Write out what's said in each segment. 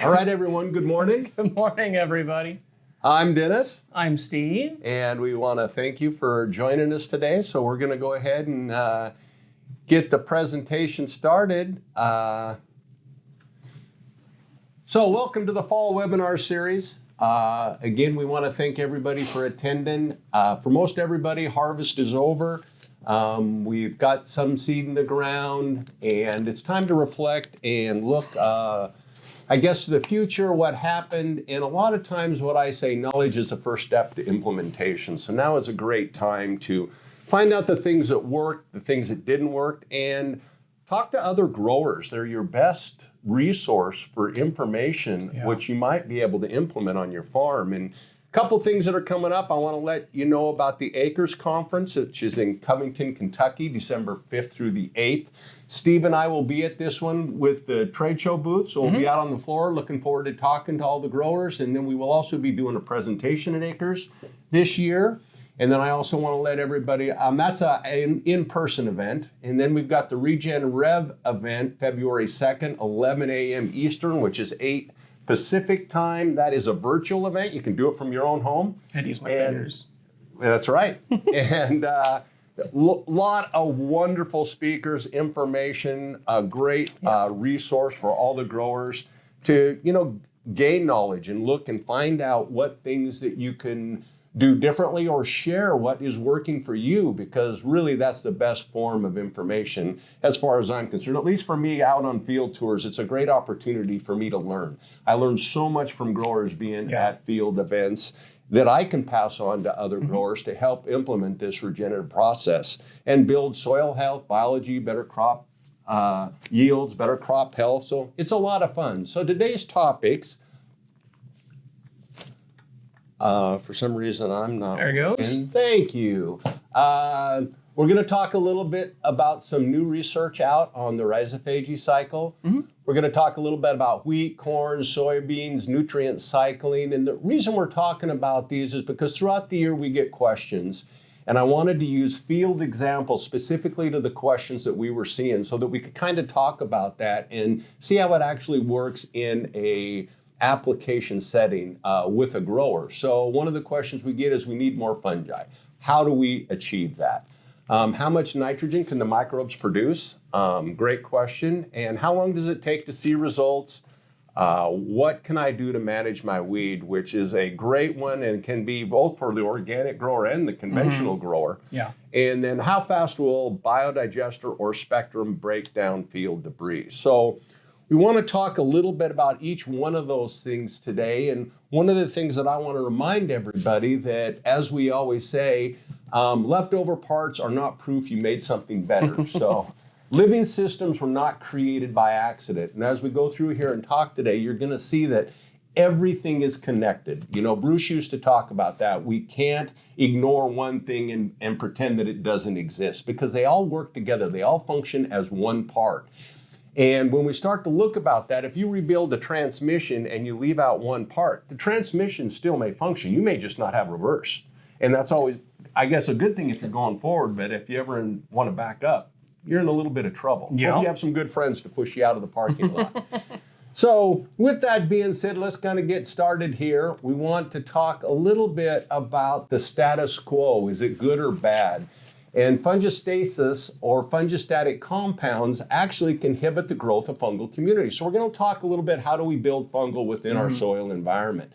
All right, everyone, good morning. Good morning, everybody. I'm Dennis. I'm Steve. And we want to thank you for joining us today. So we're going to go ahead and get the presentation started. So welcome to the fall webinar series. Again, we want to thank everybody for attending. For most everybody, harvest is over. We've got some seed in the ground, and it's time to reflect and look, I guess, to the future, what happened. And a lot of times what I say, knowledge is the first step to implementation. So now is a great time to find out the things that worked, the things that didn't work, and talk to other growers. They're your best resource for information, which you might be able to implement on your farm. And a couple things that are coming up, I want to let you know about the Acres Conference, which is in Covington, Kentucky, December 5th through the 8th. Steve and I will be at this one with the trade show booth, so we'll be out on the floor looking forward to talking to all the growers. And then we will also be doing a presentation at Acres this year. And then I also want to let everybody, that's an in-person event. And then we've got the Regen Rev event, February 2nd, 11 a.m. Eastern, which is 8 Pacific time. That is a virtual event. You can do it from your own home. I'd use my fingers. That's right. And lot of wonderful speakers, information, a great resource for all the growers to, gain knowledge and look and find out what things that you can do differently or share what is working for you, because really that's the best form of information as far as I'm concerned. At least for me, out on field tours, it's a great opportunity for me to learn. I learned so much from growers being at field events that I can pass on to other growers to help implement this regenerative process and build soil health, biology, better crop yields, better crop health. So it's a lot of fun. So today's topics, for some reason I'm not. There it goes. And thank you. We're going to talk a little bit about some new research out on the rhizophagy cycle. We're going to talk a little bit about wheat, corn, soybeans, nutrient cycling. And the reason we're talking about these is because throughout the year we get questions. And I wanted to use field examples specifically to the questions that we were seeing so that we could kind of talk about that and see how it actually works in a application setting with a grower. So one of the questions we get is we need more fungi. How do we achieve that? How much nitrogen can the microbes produce? Great question. And how long does it take to see results? What can I do to manage my weed, which is a great one and can be both for the organic grower and the conventional grower. Yeah. And then how fast will biodigester or spectrum break down field debris? So we want to talk a little bit about each one of those things today. And one of the things that I want to remind everybody that, as we always say, leftover parts are not proof you made something better. So living systems were not created by accident. And as we go through here and talk today, you're going to see that everything is connected. Bruce used to talk about that. We can't ignore one thing and pretend that it doesn't exist, because they all work together. They all function as one part. And when we start to look about that, if you rebuild the transmission and you leave out one part, the transmission still may function. You may just not have reverse. And that's always, I guess, a good thing if you're going forward. But if you ever want to back up, you're in a little bit of trouble. Yeah. Hope you have some good friends to push you out of the parking lot. So with that being said, let's kind of get started here. We want to talk a little bit about the status quo. Is it good or bad? And fungistasis or fungistatic compounds actually can inhibit the growth of fungal communities. So we're going to talk a little bit, how do we build fungal within our soil environment?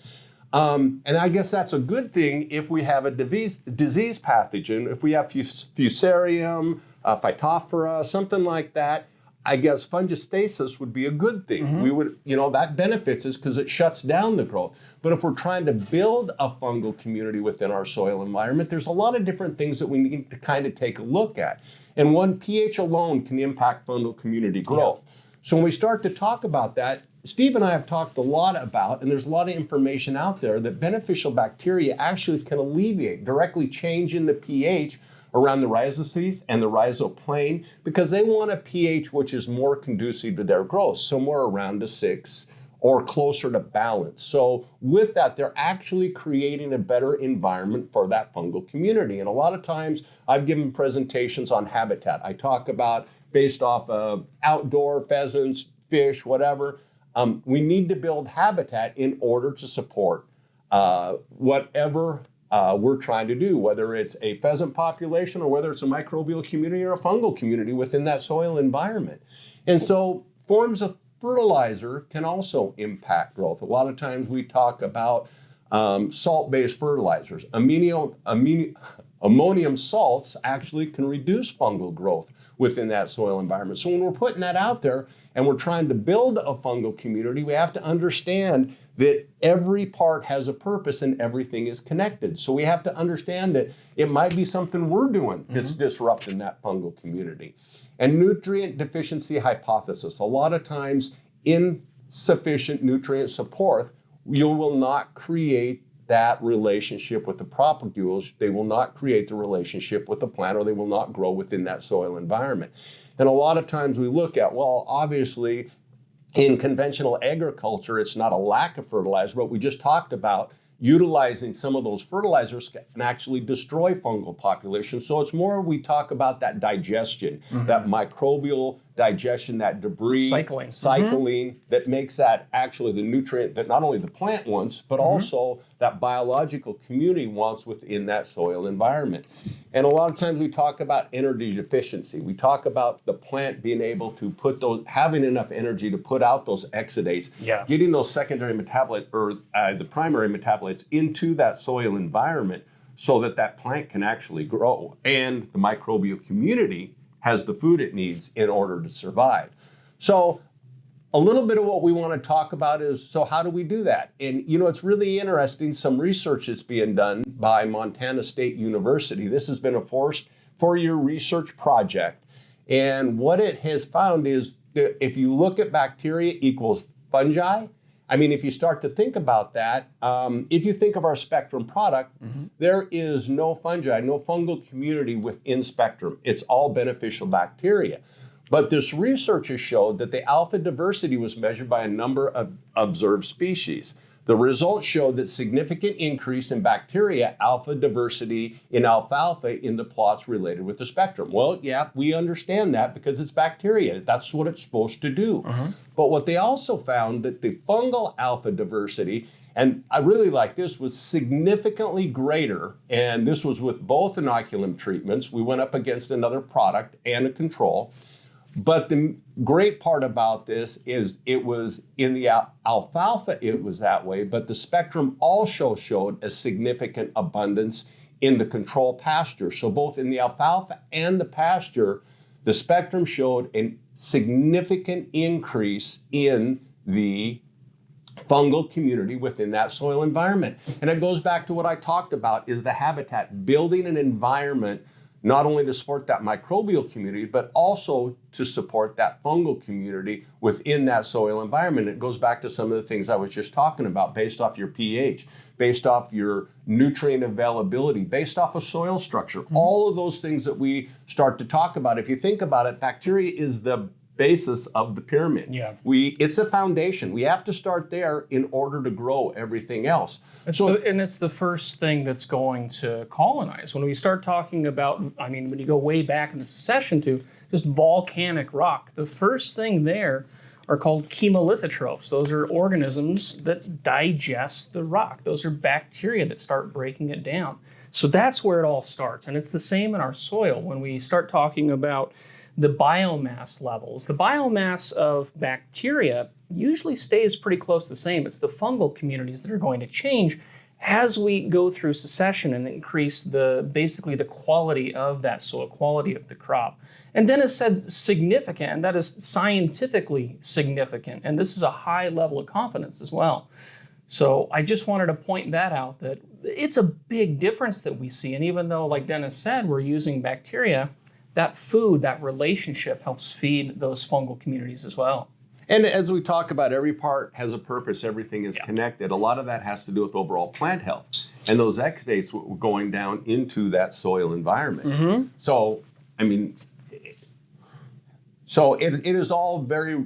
And I guess that's a good thing if we have a disease pathogen. If we have Fusarium, Phytophthora, something like that, I guess fungistasis would be a good thing. We would, that benefits us because it shuts down the growth. But if we're trying to build a fungal community within our soil environment, there's a lot of different things that we need to kind of take a look at. And one, pH alone can impact fungal community growth. So when we start to talk about that, Steve and I have talked a lot about, and there's a lot of information out there, that beneficial bacteria actually can alleviate, directly change in the pH around the rhizosphere and the rhizoplane, because they want a pH which is more conducive to their growth, somewhere around a 6 or closer to balance. So with that, they're actually creating a better environment for that fungal community. And a lot of times I've given presentations on habitat. I talk about based off of outdoor pheasants, fish, whatever. We need to build habitat in order to support whatever we're trying to do, whether it's a pheasant population or whether it's a microbial community or a fungal community within that soil environment. And so forms of fertilizer can also impact growth. A lot of times we talk about salt-based fertilizers. Ammonium salts actually can reduce fungal growth within that soil environment. So when we're putting that out there and we're trying to build a fungal community, we have to understand that every part has a purpose and everything is connected. So we have to understand that it might be something we're doing that's disrupting that fungal community. And nutrient deficiency hypothesis. A lot of times insufficient nutrient support, you will not create that relationship with the propagules. They will not create the relationship with the plant, or they will not grow within that soil environment. And a lot of times we look at, well, obviously in conventional agriculture, it's not a lack of fertilizer, but we just talked about utilizing some of those fertilizers can actually destroy fungal populations. So it's more, we talk about that digestion, that microbial digestion, that debris cycling that makes that actually the nutrient that not only the plant wants, but also that biological community wants within that soil environment. And a lot of times we talk about energy deficiency. We talk about the plant being able to put those, having enough energy to put out those exudates, getting those secondary metabolites or the primary metabolites into that soil environment so that that plant can actually grow and the microbial community has the food it needs in order to survive. So a little bit of what we want to talk about is, so how do we do that? And you know, it's really interesting, some research that's being done by Montana State University. This has been a four-year research project. And what it has found is that if you look at bacteria equals fungi, I mean, if you start to think about that, if you think of our Spectrum product, there is no fungi, no fungal community within Spectrum. It's all beneficial bacteria. But this research has showed that the alpha diversity was measured by a number of observed species. The results showed that significant increase in bacteria alpha diversity in alfalfa in the plots related with the Spectrum. Well, yeah, we understand that because it's bacteria. That's what it's supposed to do. But what they also found that the fungal alpha diversity, and I really like this, was significantly greater. And this was with both inoculum treatments. We went up against another product and a control. But the great part about this is it was in the alfalfa, it was that way, but the Spectrum also showed a significant abundance in the control pasture. So both in the alfalfa and the pasture, the Spectrum showed a significant increase in the fungal community within that soil environment. And it goes back to what I talked about, is the habitat, building an environment not only to support that microbial community, but also to support that fungal community within that soil environment. It goes back to some of the things I was just talking about, based off your pH, based off your nutrient availability, based off of soil structure, all of those things that we start to talk about. If you think about it, bacteria is the basis of the pyramid. It's a foundation. We have to start there in order to grow everything else. And it's the first thing that's going to colonize. When we start talking about, I mean, when you go way back in the session to just volcanic rock, the first thing there are called chemolithotrophs. Those are organisms that digest the rock. Those are bacteria that start breaking it down. So that's where it all starts. And it's the same in our soil. When we start talking about the biomass levels, the biomass of bacteria usually stays pretty close to the same. It's the fungal communities that are going to change as we go through succession and increase basically the quality of that soil, quality of the crop. And Dennis said significant, and that is scientifically significant. And this is a high level of confidence as well. So I just wanted to point that out, that it's a big difference that we see. And even though, like Dennis said, we're using bacteria, that food, that relationship helps feed those fungal communities as well. And as we talk about, every part has a purpose, everything is connected. A lot of that has to do with overall plant health. And those exudates were going down into that soil environment. So, I mean, it is all very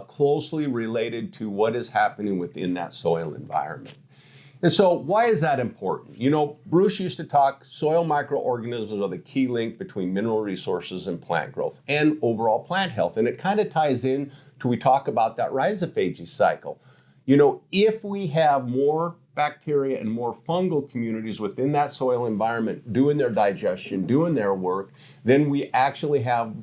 closely related to what is happening within that soil environment. And so why is that important? You know, Bruce used to talk soil microorganisms are the key link between mineral resources and plant growth and overall plant health. And it kind of ties in till we talk about that rhizophagy cycle. If we have more bacteria and more fungal communities within that soil environment doing their digestion, doing their work, then we actually have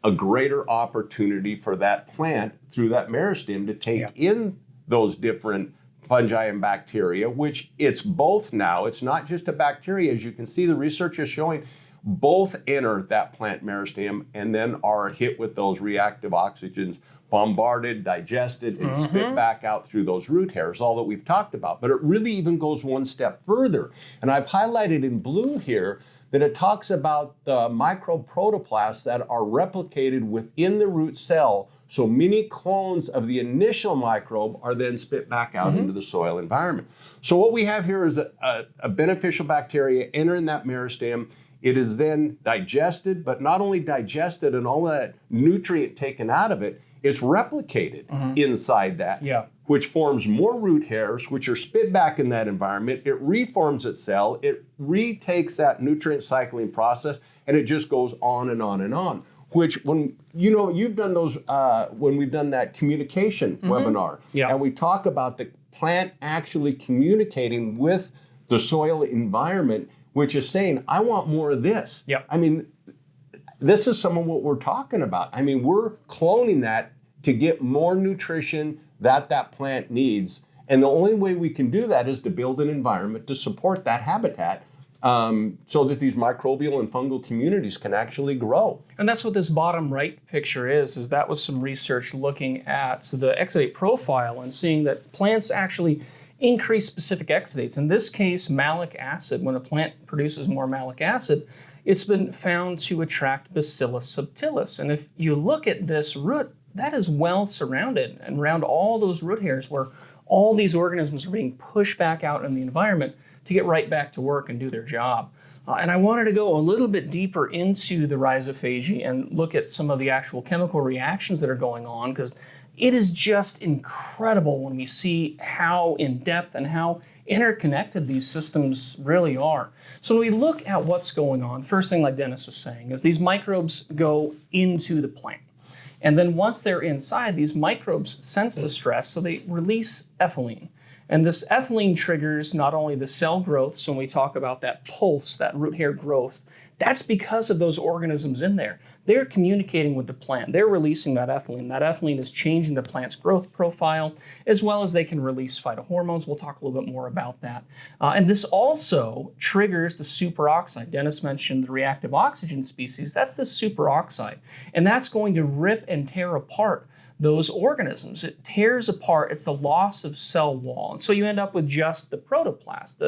a greater opportunity for that plant through that meristem to take in those different fungi and bacteria, which it's both now. It's not just a bacteria. As you can see, the research is showing both enter that plant meristem and then are hit with those reactive oxygens, bombarded, digested, and spit back out through those root hairs, all that we've talked about. But it really even goes one step further. And I've highlighted in blue here that it talks about the microbe protoplasts that are replicated within the root cell. So many clones of the initial microbe are then spit back out into the soil environment. So what we have here is a beneficial bacteria entering that meristem. It is then digested, but not only digested and all that nutrient taken out of it, it's replicated inside that, which forms more root hairs, which are spit back in that environment. It reforms its cell. It retakes that nutrient cycling process, and it just goes on and on and on. Which, when you've done those, when we've done that communication webinar, and we talk about the plant actually communicating with the soil environment, which is saying, I want more of this. I mean, this is some of what we're talking about. I mean, we're cloning that to get more nutrition that plant needs. And the only way we can do that is to build an environment to support that habitat so that these microbial and fungal communities can actually grow. And that's what this bottom right picture is that was some research looking at the exudate profile and seeing that plants actually increase specific exudates. In this case, malic acid. When a plant produces more malic acid, it's been found to attract Bacillus subtilis. And if you look at this root, that is well surrounded and around all those root hairs where all these organisms are being pushed back out in the environment to get right back to work and do their job. And I wanted to go a little bit deeper into the rhizophagy and look at some of the actual chemical reactions that are going on, because it is just incredible when we see how in-depth and how interconnected these systems really are. So when we look at what's going on, first thing, like Dennis was saying, is these microbes go into the plant. And then once they're inside, these microbes sense the stress, so they release ethylene. And this ethylene triggers not only the cell growth, so when we talk about that pulse, that root hair growth, that's because of those organisms in there. They're communicating with the plant. They're releasing that ethylene. That ethylene is changing the plant's growth profile, as well as they can release phytohormones. We'll talk a little bit more about that. And this also triggers the superoxide. Dennis mentioned the reactive oxygen species. That's the superoxide. And that's going to rip and tear apart those organisms. It tears apart. It's the loss of cell wall. And so you end up with just the protoplast.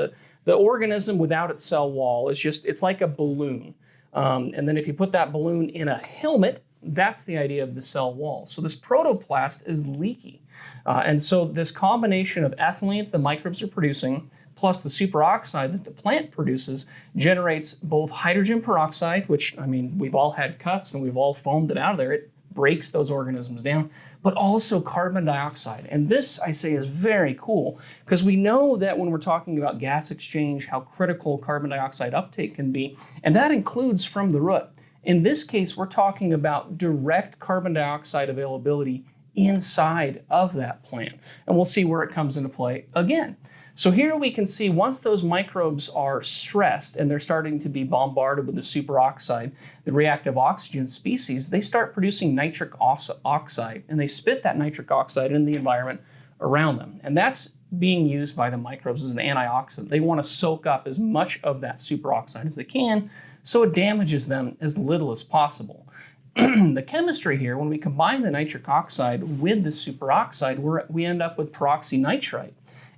The organism without its cell wall is it's like a balloon. And then if you put that balloon in a helmet, that's the idea of the cell wall. So this protoplast is leaky. And so this combination of ethylene that the microbes are producing, plus the superoxide that the plant produces, generates both hydrogen peroxide, which, I mean, we've all had cuts and we've all foamed it out of there. It breaks those organisms down, but also carbon dioxide. And this, I say, is very cool, because we know that when we're talking about gas exchange, how critical carbon dioxide uptake can be, and that includes from the root. In this case, we're talking about direct carbon dioxide availability inside of that plant. And we'll see where it comes into play again. So here we can see once those microbes are stressed and they're starting to be bombarded with the superoxide, the reactive oxygen species, they start producing nitric oxide, and they spit that nitric oxide in the environment around them. And that's being used by the microbes as an antioxidant. They want to soak up as much of that superoxide as they can, so it damages them as little as possible. The chemistry here, when we combine the nitric oxide with the superoxide, we end up with peroxynitrite.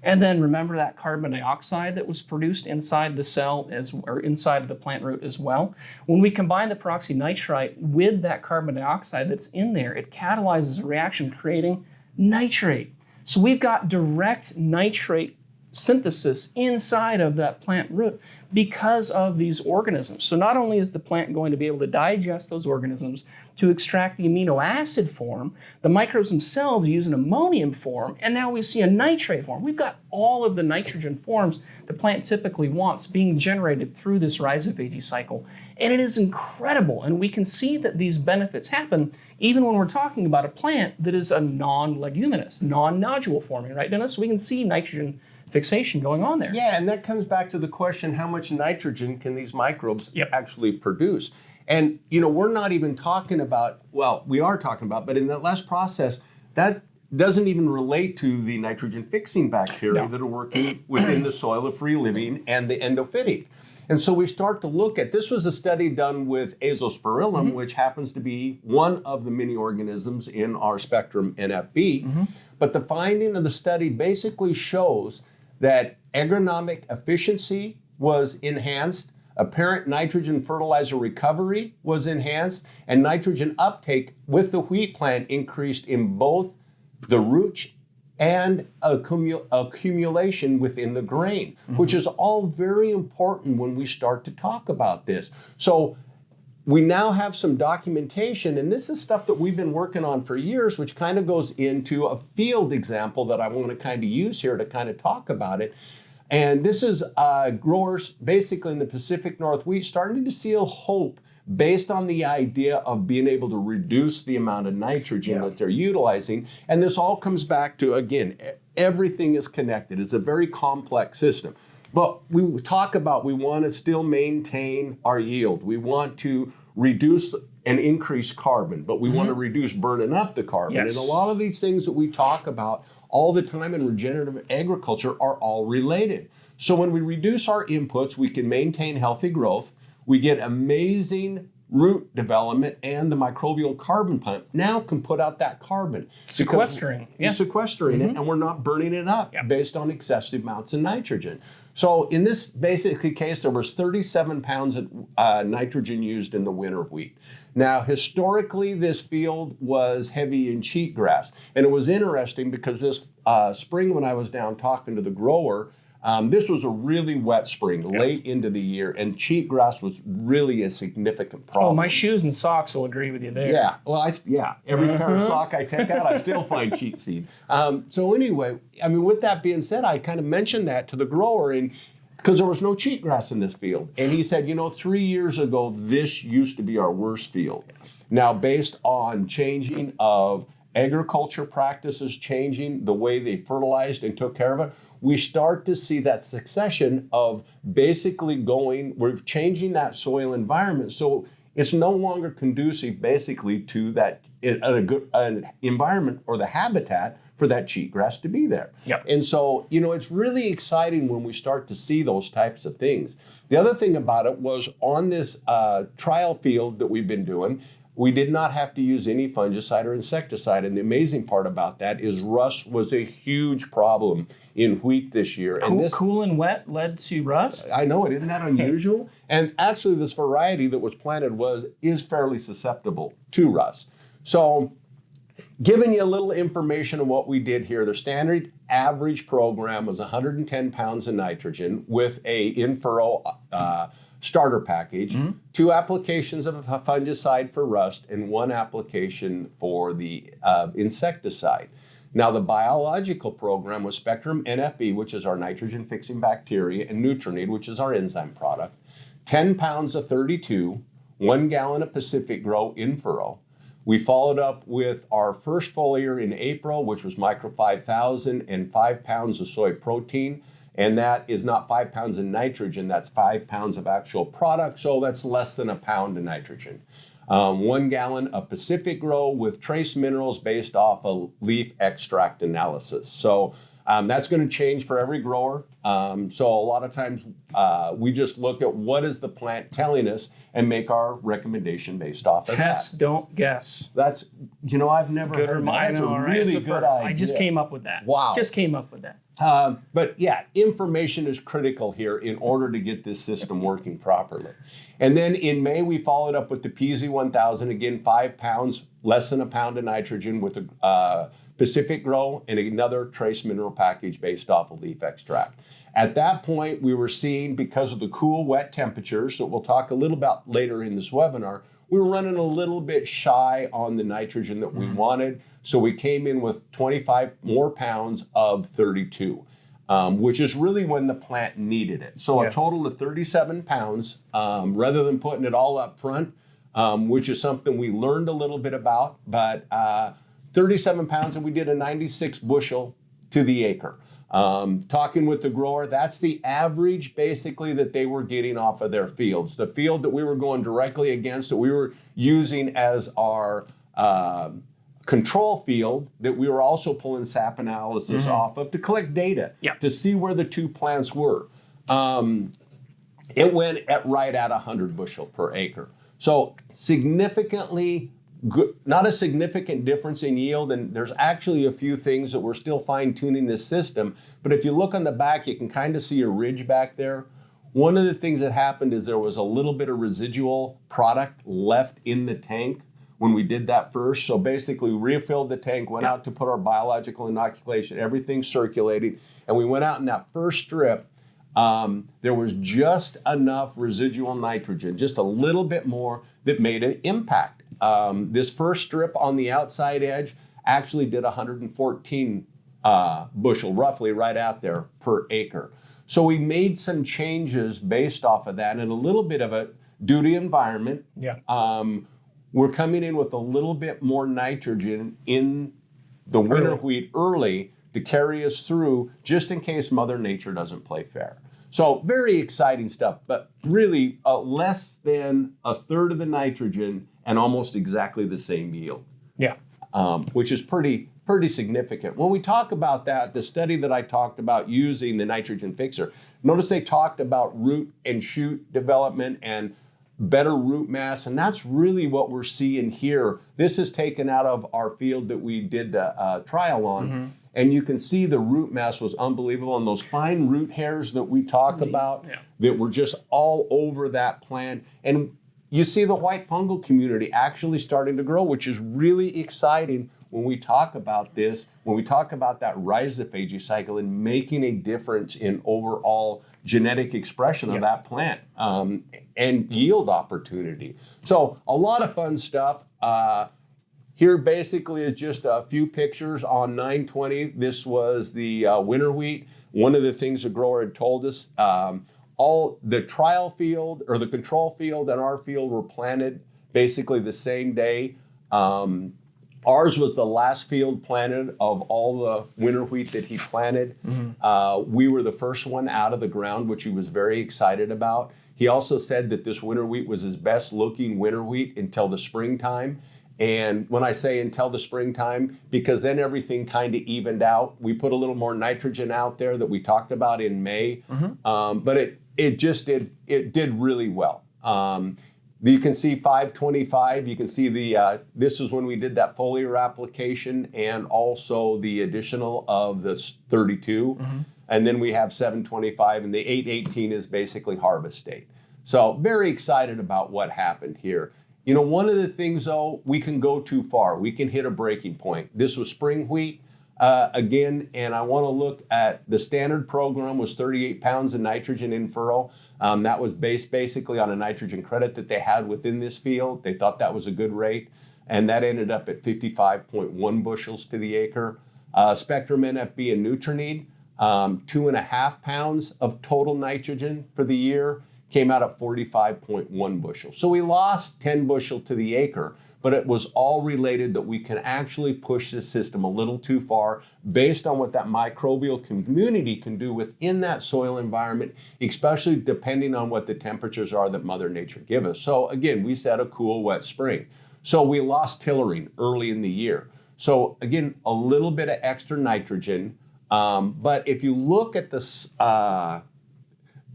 And then remember that carbon dioxide that was produced inside the cell or inside of the plant root as well. When we combine the peroxynitrite with that carbon dioxide that's in there, it catalyzes a reaction creating nitrate. So we've got direct nitrate synthesis inside of that plant root because of these organisms. So not only is the plant going to be able to digest those organisms to extract the amino acid form, the microbes themselves use an ammonium form, and now we see a nitrate form. We've got all of the nitrogen forms the plant typically wants being generated through this rhizophagy cycle. And it is incredible, and we can see that these benefits happen even when we're talking about a plant that is a non-leguminous, non-nodule forming, right, Dennis? So we can see nitrogen fixation going on there. Yeah, and that comes back to the question, how much nitrogen can these microbes Yep. actually produce? And, we're not even talking about, well, we are talking about, but in the last process, that doesn't even relate to the nitrogen-fixing bacteria that are working within the soil of free living and the endophytic. And so we start to look at, this was a study done with azospirillum, which happens to be one of the many organisms in our spectrum NFB. But the finding of the study basically shows that agronomic efficiency was enhanced, apparent nitrogen fertilizer recovery was enhanced, and nitrogen uptake with the wheat plant increased in both the root and accumulation within the grain, which is all very important when we start to talk about this. So we now have some documentation, and this is stuff that we've been working on for years, which kind of goes into a field example that I want to kind of use here to kind of talk about it. And this is growers basically in the Pacific Northwest starting to see a hope based on the idea of being able to reduce the amount of nitrogen that they're utilizing. And this all comes back to, again, everything is connected. It's a very complex system. But we talk about we want to still maintain our yield. We want to reduce and increase carbon, but we want to reduce burning up the carbon. Yes. And a lot of these things that we talk about all the time in regenerative agriculture are all related. So when we reduce our inputs, we can maintain healthy growth. We get amazing root development, and the microbial carbon pump now can put out that carbon. Sequestering. Sequestering it, and we're not burning it up based on excessive amounts of nitrogen. So in this basically case, there was 37 pounds of nitrogen used in the winter wheat. Now, historically, this field was heavy in cheatgrass. And it was interesting because this spring when I was down talking to the grower, this was a really wet spring, late into the year, and cheatgrass was really a significant problem. Oh, my shoes and socks will agree with you there. Yeah, well, every pair of sock I take out, I still find cheat seed. So anyway, I mean, with that being said, I kind of mentioned that to the grower, and because there was no cheatgrass in this field. And he said, 3 years ago, this used to be our worst field. Now, based on changing of agriculture practices, changing the way they fertilized and took care of it, we start to see that succession of basically we're changing that soil environment. So it's no longer conducive basically to that an environment or the habitat for that cheatgrass to be there. Yep. And so, it's really exciting when we start to see those types of things. The other thing about it was on this trial field that we've been doing, we did not have to use any fungicide or insecticide. And the amazing part about that is rust was a huge problem in wheat this year. Cool and wet led to rust? I know it, isn't that unusual? And actually this variety that was planted is fairly susceptible to rust. So giving you a little information on what we did here, the standard average program was 110 pounds of nitrogen with a in-furrow starter package, 2 applications of a fungicide for rust, and 1 application for the insecticide. Now, the biological program was Spectrum NFB, which is our nitrogen-fixing bacteria, and Nutrinid, which is our enzyme product, 10 pounds of 32, 1 gallon of Pacific Grow in furrow. We followed up with our first foliar in April, which was Micro 5000, and 5 pounds of soy protein. And that is not 5 pounds of nitrogen, that's 5 pounds of actual product, so that's less than a pound of nitrogen. 1 gallon of Pacific Grow with trace minerals based off a leaf extract analysis. So that's going to change for every grower. So a lot of times we just look at what is the plant telling us and make our recommendation based off of that. Test, don't guess. That's, I've never heard of that. That's a really good idea. I just came up with that. Wow. Just came up with that. But yeah, information is critical here in order to get this system working properly. And then in May, we followed up with the PZ1000, again, 5 pounds, less than a pound of nitrogen with a Pacific Grow, and another trace mineral package based off of leaf extract. At that point, we were seeing, because of the cool, wet temperatures that we'll talk a little about later in this webinar, we were running a little bit shy on the nitrogen that we wanted. So we came in with 25 more pounds of 32, which is really when the plant needed it. So a total of 37 pounds, rather than putting it all up front, which is something we learned a little bit about, but 37 pounds, and we did a 96 bushel to the acre. Talking with the grower, that's the average basically that they were getting off of their fields. The field that we were going directly against, that we were using as our control field, that we were also pulling sap analysis off of to collect data to see where the two plants were. It went at right at 100 bushel per acre. So significantly good, not a significant difference in yield, and there's actually a few things that we're still fine-tuning this system, but if you look on the back, you can kind of see a ridge back there. One of the things that happened is there was a little bit of residual product left in the tank when we did that first. So basically we refilled the tank, went out to put our biological inoculation, everything circulating, and we went out in that first strip. There was just enough residual nitrogen, just a little bit more, that made an impact. This first strip on the outside edge actually did 114 bushel, roughly right out there per acre. So we made some changes based off of that, and a little bit of it due to environment. We're coming in with a little bit more nitrogen in the winter wheat early to carry us through, just in case Mother Nature doesn't play fair. So very exciting stuff, but really less than a third of the nitrogen and almost exactly the same yield. Which is pretty significant. When we talk about that, the study that I talked about using the nitrogen fixer, notice they talked about root and shoot development and better root mass, and that's really what we're seeing here. This is taken out of our field that we did the trial on, and you can see the root mass was unbelievable, and those fine root hairs that we talk about that were just all over that plant. And you see the white fungal community actually starting to grow, which is really exciting when we talk about this, when we talk about that rhizophagy cycle and making a difference in overall genetic expression of that plant and yield opportunity. So a lot of fun stuff. Here basically is just a few pictures on 920. This was the winter wheat. One of the things the grower had told us, all the trial field or the control field and our field were planted basically the same day. Ours was the last field planted of all the winter wheat that he planted. We were the first one out of the ground, which he was very excited about. He also said that this winter wheat was his best looking winter wheat until the springtime. And when I say until the springtime, because then everything kind of evened out. We put a little more nitrogen out there that we talked about in May, but it did really well. You can see 525, you can see this is when we did that foliar application and also the additional of the 32. And then we have 725, and the 818 is basically harvest date. So very excited about what happened here. You know, one of the things though, we can go too far. We can hit a breaking point. This was spring wheat again, and I want to look at the standard program was 38 pounds of nitrogen in furrow. That was based basically on a nitrogen credit that they had within this field. They thought that was a good rate, and that ended up at 55.1 bushels to the acre. Spectrum NFB and Nutrinede, 2.5 pounds of total nitrogen for the year, came out at 45.1 bushels. So we lost 10 bushel to the acre, but it was all related that we can actually push this system a little too far based on what that microbial community can do within that soil environment, especially depending on what the temperatures are that Mother Nature gives us. So again, we said a cool, wet spring. So we lost tillering early in the year. So again, a little bit of extra nitrogen, but if you look at this,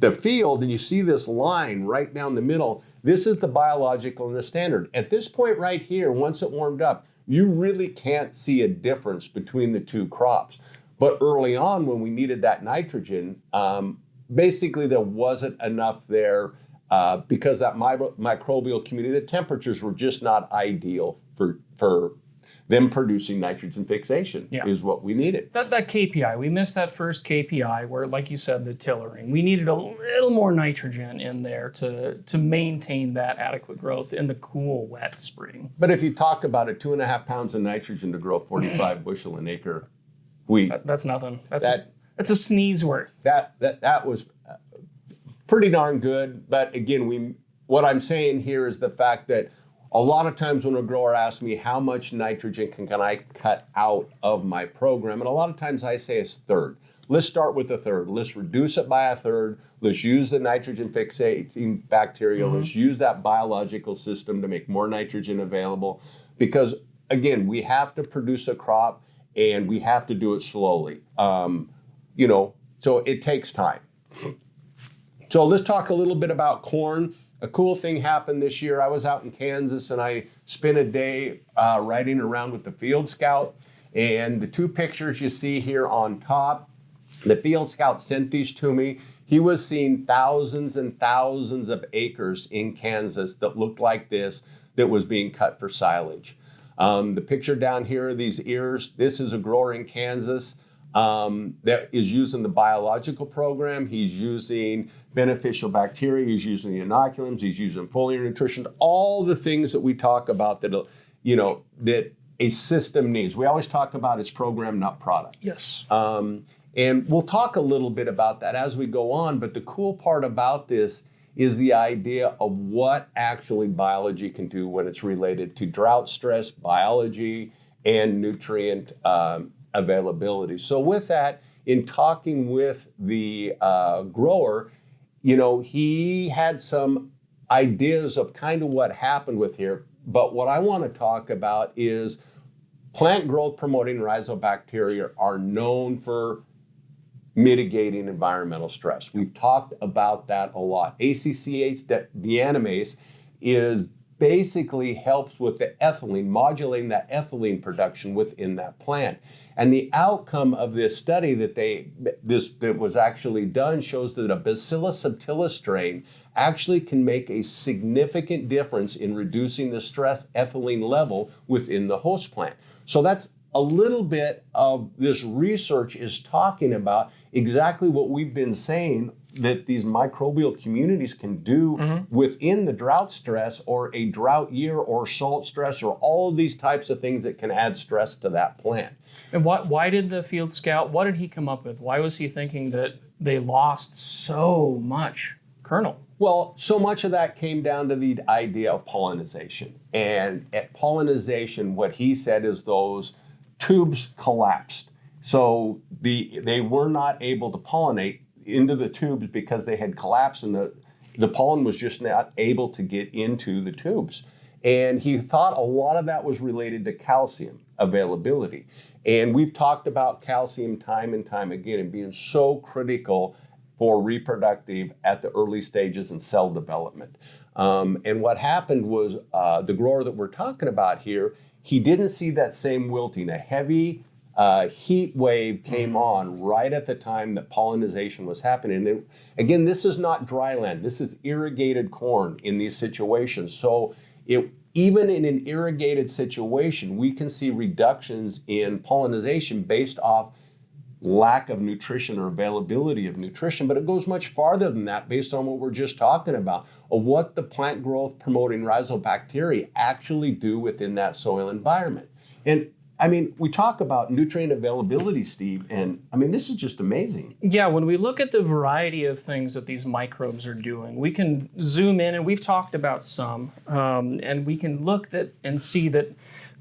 the field and you see this line right down the middle, this is the biological and the standard. At this point right here, once it warmed up, you really can't see a difference between the two crops. But early on when we needed that nitrogen, basically there wasn't enough there because that microbial community, the temperatures were just not ideal for them producing nitrogen fixation is what we needed. That KPI, we missed that first KPI where, like you said, the tillering. We needed a little more nitrogen in there to maintain that adequate growth in the cool, wet spring. But if you talk about it, 2.5 pounds of nitrogen to grow 45 bushel an acre wheat. That's nothing. That's a sneeze worth. That was pretty darn good. But again, what I'm saying here is the fact that a lot of times when a grower asks me how much nitrogen can I cut out of my program, and a lot of times I say it's third. Let's start with a third. Let's reduce it by a third. Let's use the nitrogen fixating bacteria. Let's use that biological system to make more nitrogen available. Because again, we have to produce a crop and we have to do it slowly. So it takes time. So let's talk a little bit about corn. A cool thing happened this year. I was out in Kansas and I spent a day riding around with the Field Scout. And the two pictures you see here on top, the Field Scout sent these to me. He was seeing thousands and thousands of acres in Kansas that looked like this that was being cut for silage. The picture down here are these ears. This is a grower in Kansas that is using the biological program. He's using beneficial bacteria. He's using the inoculums. He's using foliar nutrition. All the things that we talk about that that a system needs. We always talk about its program, not product. Yes. And we'll talk a little bit about that as we go on. But the cool part about this is the idea of what actually biology can do when it's related to drought stress, biology, and nutrient availability. So with that, in talking with the grower, he had some ideas of kind of what happened with here. But what I want to talk about is plant growth promoting rhizobacteria are known for mitigating environmental stress. We've talked about that a lot. ACCH deaminase is basically helps with the ethylene, modulating that ethylene production within that plant. And the outcome of this study that was actually done shows that a Bacillus subtilis strain actually can make a significant difference in reducing the stress ethylene level within the host plant. So that's a little bit of this research is talking about exactly what we've been saying that these microbial communities can do within the drought stress or a drought year or salt stress or all of these types of things that can add stress to that plant. And why did the Field Scout, what did he come up with? Why was he thinking that they lost so much kernel? Well, so much of that came down to the idea of pollination. And at pollination, what he said is those tubes collapsed. So they were not able to pollinate into the tubes because they had collapsed and the pollen was just not able to get into the tubes. And he thought a lot of that was related to calcium availability. And we've talked about calcium time and time again and being so critical for reproductive at the early stages in cell development. And what happened was the grower that we're talking about here, he didn't see that same wilting. A heavy heat wave came on right at the time that pollination was happening. And again, this is not dry land. This is irrigated corn in these situations. So even in an irrigated situation, we can see reductions in pollination based off lack of nutrition or availability of nutrition, but it goes much farther than that based on what we're just talking about, of what the plant growth promoting rhizobacteria actually do within that soil environment. And I mean, we talk about nutrient availability, Steve, and I mean, this is just amazing. Yeah, when we look at the variety of things that these microbes are doing, we can zoom in, and we've talked about some, and we can look at and see that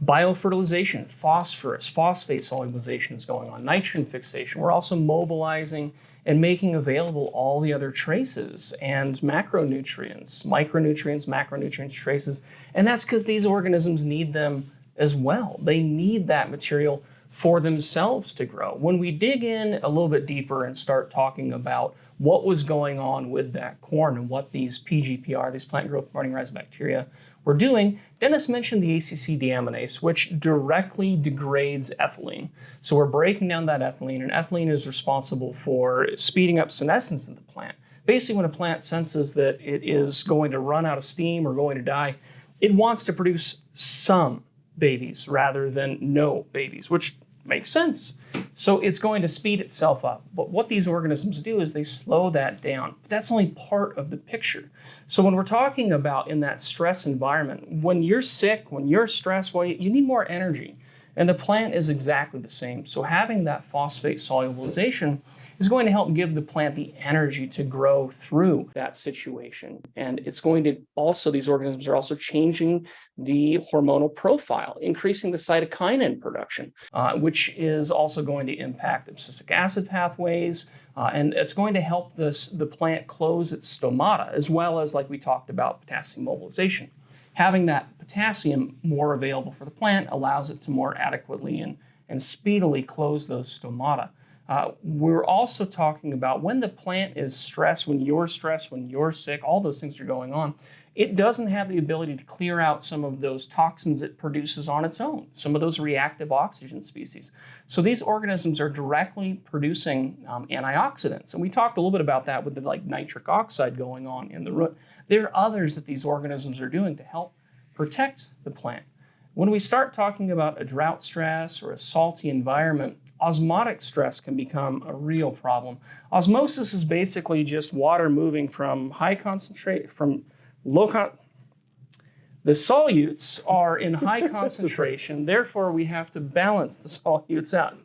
biofertilization, phosphorus, phosphate solubilization is going on, nitrogen fixation. We're also mobilizing and making available all the other traces and macronutrients, micronutrients, macronutrients, traces, and that's because these organisms need them as well. They need that material for themselves to grow. When we dig in a little bit deeper and start talking about what was going on with that corn and what these PGPR, these plant growth promoting rhizobacteria, were doing, Dennis mentioned the ACC deaminase, which directly degrades ethylene. So we're breaking down that ethylene, and ethylene is responsible for speeding up senescence in the plant. Basically, when a plant senses that it is going to run out of steam or going to die, it wants to produce some babies rather than no babies, which makes sense. So it's going to speed itself up. But what these organisms do is they slow that down. But that's only part of the picture. So when we're talking about in that stress environment, when you're sick, when you're stressed, well, you need more energy. And the plant is exactly the same. So having that phosphate solubilization is going to help give the plant the energy to grow through that situation. And it's going to also, these organisms are also changing the hormonal profile, increasing the cytokinin production, which is also going to impact abscisic acid pathways. And it's going to help the plant close its stomata, as well as, like we talked about, potassium mobilization. Having that potassium more available for the plant allows it to more adequately and speedily close those stomata. We're also talking about when the plant is stressed, when you're sick, all those things are going on, it doesn't have the ability to clear out some of those toxins it produces on its own, some of those reactive oxygen species. So these organisms are directly producing antioxidants. And we talked a little bit about that with the nitric oxide going on in the root. There are others that these organisms are doing to help protect the plant. When we start talking about a drought stress or a salty environment, osmotic stress can become a real problem. Osmosis is basically just water moving from the solutes are in high concentration, therefore we have to balance the solutes out,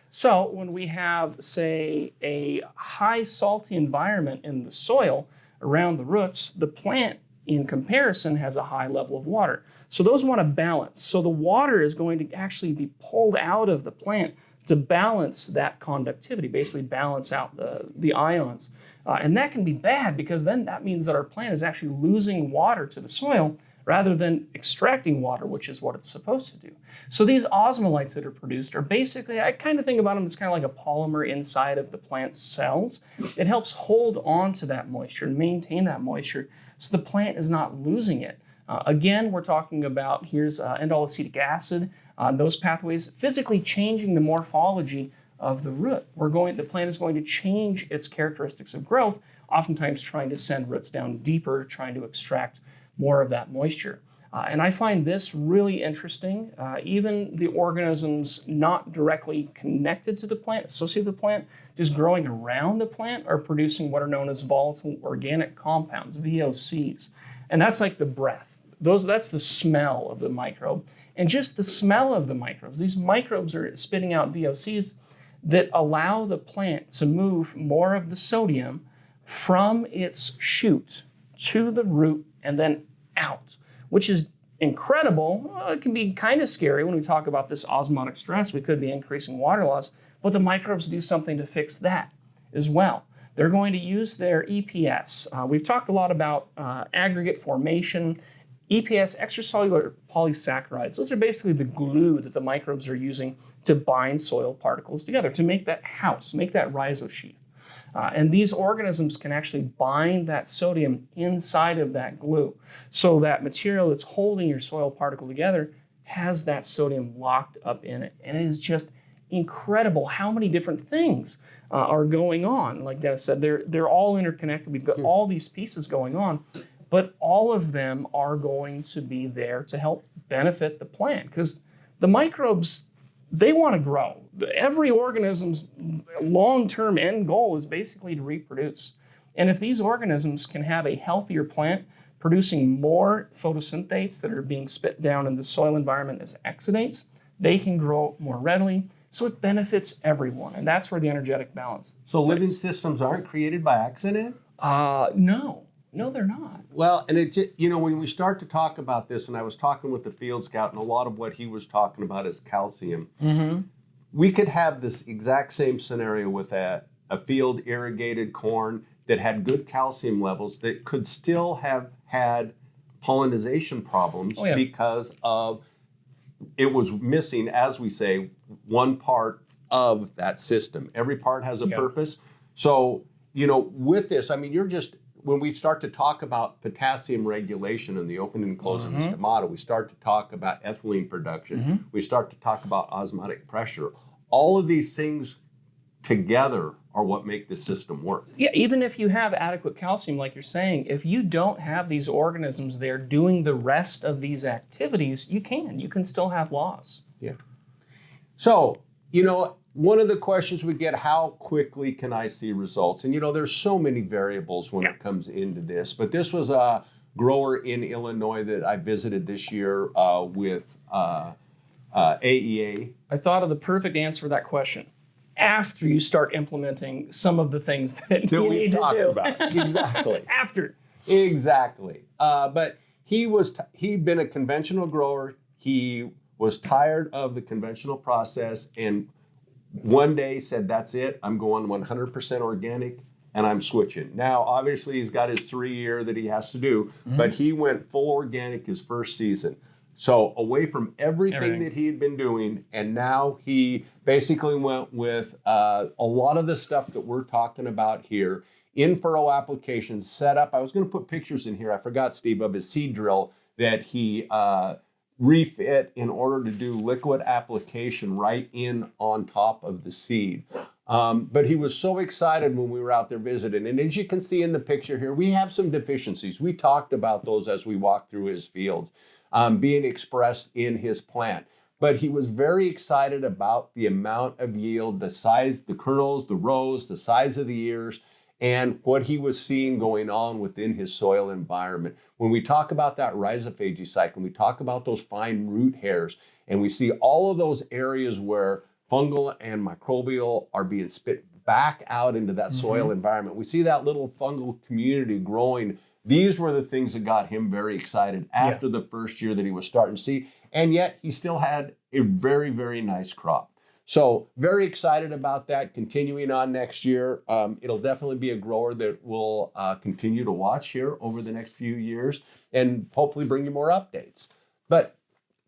So when we have, say, a high salty environment in the soil around the roots, the plant in comparison has a high level of water. So those want to balance. So the water is going to actually be pulled out of the plant to balance that conductivity, basically balance out the ions. And that can be bad because then that means that our plant is actually losing water to the soil rather than extracting water, which is what it's supposed to do. So these osmolytes that are produced are basically, I kind of think about them as kind of like a polymer inside of the plant's cells. It helps hold on to that moisture and maintain that moisture so the plant is not losing it. Again, we're talking about, here's indole acetic acid, those pathways physically changing the morphology of the root. The plant is going to change its characteristics of growth, oftentimes trying to send roots down deeper, trying to extract more of that moisture. And I find this really interesting. Even the organisms not directly connected to the plant, associated with the plant, just growing around the plant are producing what are known as volatile organic compounds, VOCs. And that's like the breath. That's the smell of the microbe. And just the smell of the microbes. These microbes are spitting out VOCs that allow the plant to move more of the sodium from its shoot to the root and then out, which is incredible. It can be kind of scary when we talk about this osmotic stress. We could be increasing water loss, but the microbes do something to fix that as well. They're going to use their EPS. We've talked a lot about aggregate formation. EPS, extracellular polysaccharides, those are basically the glue that the microbes are using to bind soil particles together, to make that house, make that rhizosheath. And these organisms can actually bind that sodium inside of that glue. So that material that's holding your soil particle together has that sodium locked up in it. And it is just incredible how many different things are going on. Like Dennis said, they're all interconnected. We've got all these pieces going on, but all of them are going to be there to help benefit the plant because the microbes, they want to grow. Every organism's long-term end goal is basically to reproduce. And if these organisms can have a healthier plant producing more photosynthates that are being spit down in the soil environment as exudates, they can grow more readily. So it benefits everyone. And that's where the energetic balance. So living systems aren't created by accident? No, they're not. Well, and when we start to talk about this, and I was talking with the field scout, and a lot of what he was talking about is calcium. Mm-hmm. We could have this exact same scenario with a field irrigated corn that had good calcium levels that could still have had pollination problems because of it was missing, as we say, one part of that system. Every part has a purpose. So, with this, when we start to talk about potassium regulation in the opening and closing of the stomata, we start to talk about ethylene production. We start to talk about osmotic pressure. All of these things together are what make the system work. Yeah, even if you have adequate calcium, like you're saying, if you don't have these organisms there doing the rest of these activities, you can still have loss. Yeah. So, one of the questions we get, how quickly can I see results? And, there's so many variables when it comes into this, but this was a grower in Illinois that I visited this year with AEA. I thought of the perfect answer for that question. After you start implementing some of the things that you we need talked to do. about. Exactly. After. Exactly. But he'd been a conventional grower. He was tired of the conventional process and one day said, that's it. I'm going 100% organic and I'm switching. Now, obviously, he's got his 3-year that he has to do, but he went full organic his first season. So away from everything that he had been doing, and now he basically went with a lot of the stuff that we're talking about here, in-furrow applications set up. I was going to put pictures in here. I forgot, Steve, of his seed drill that he refit in order to do liquid application right in on top of the seed. But he was so excited when we were out there visiting. And as you can see in the picture here, we have some deficiencies. We talked about those as we walked through his fields. Being expressed in his plant. But he was very excited about the amount of yield, the size, the kernels, the rows, the size of the ears, and what he was seeing going on within his soil environment. When we talk about that rhizophagy cycle, we talk about those fine root hairs, and we see all of those areas where fungal and microbial are being spit back out into that soil environment. We see that little fungal community growing. These were the things that got him very excited after the first year that he was starting to see. And yet he still had a very, very nice crop. So very excited about that continuing on next year. It'll definitely be a grower that we'll continue to watch here over the next few years and hopefully bring you more updates. But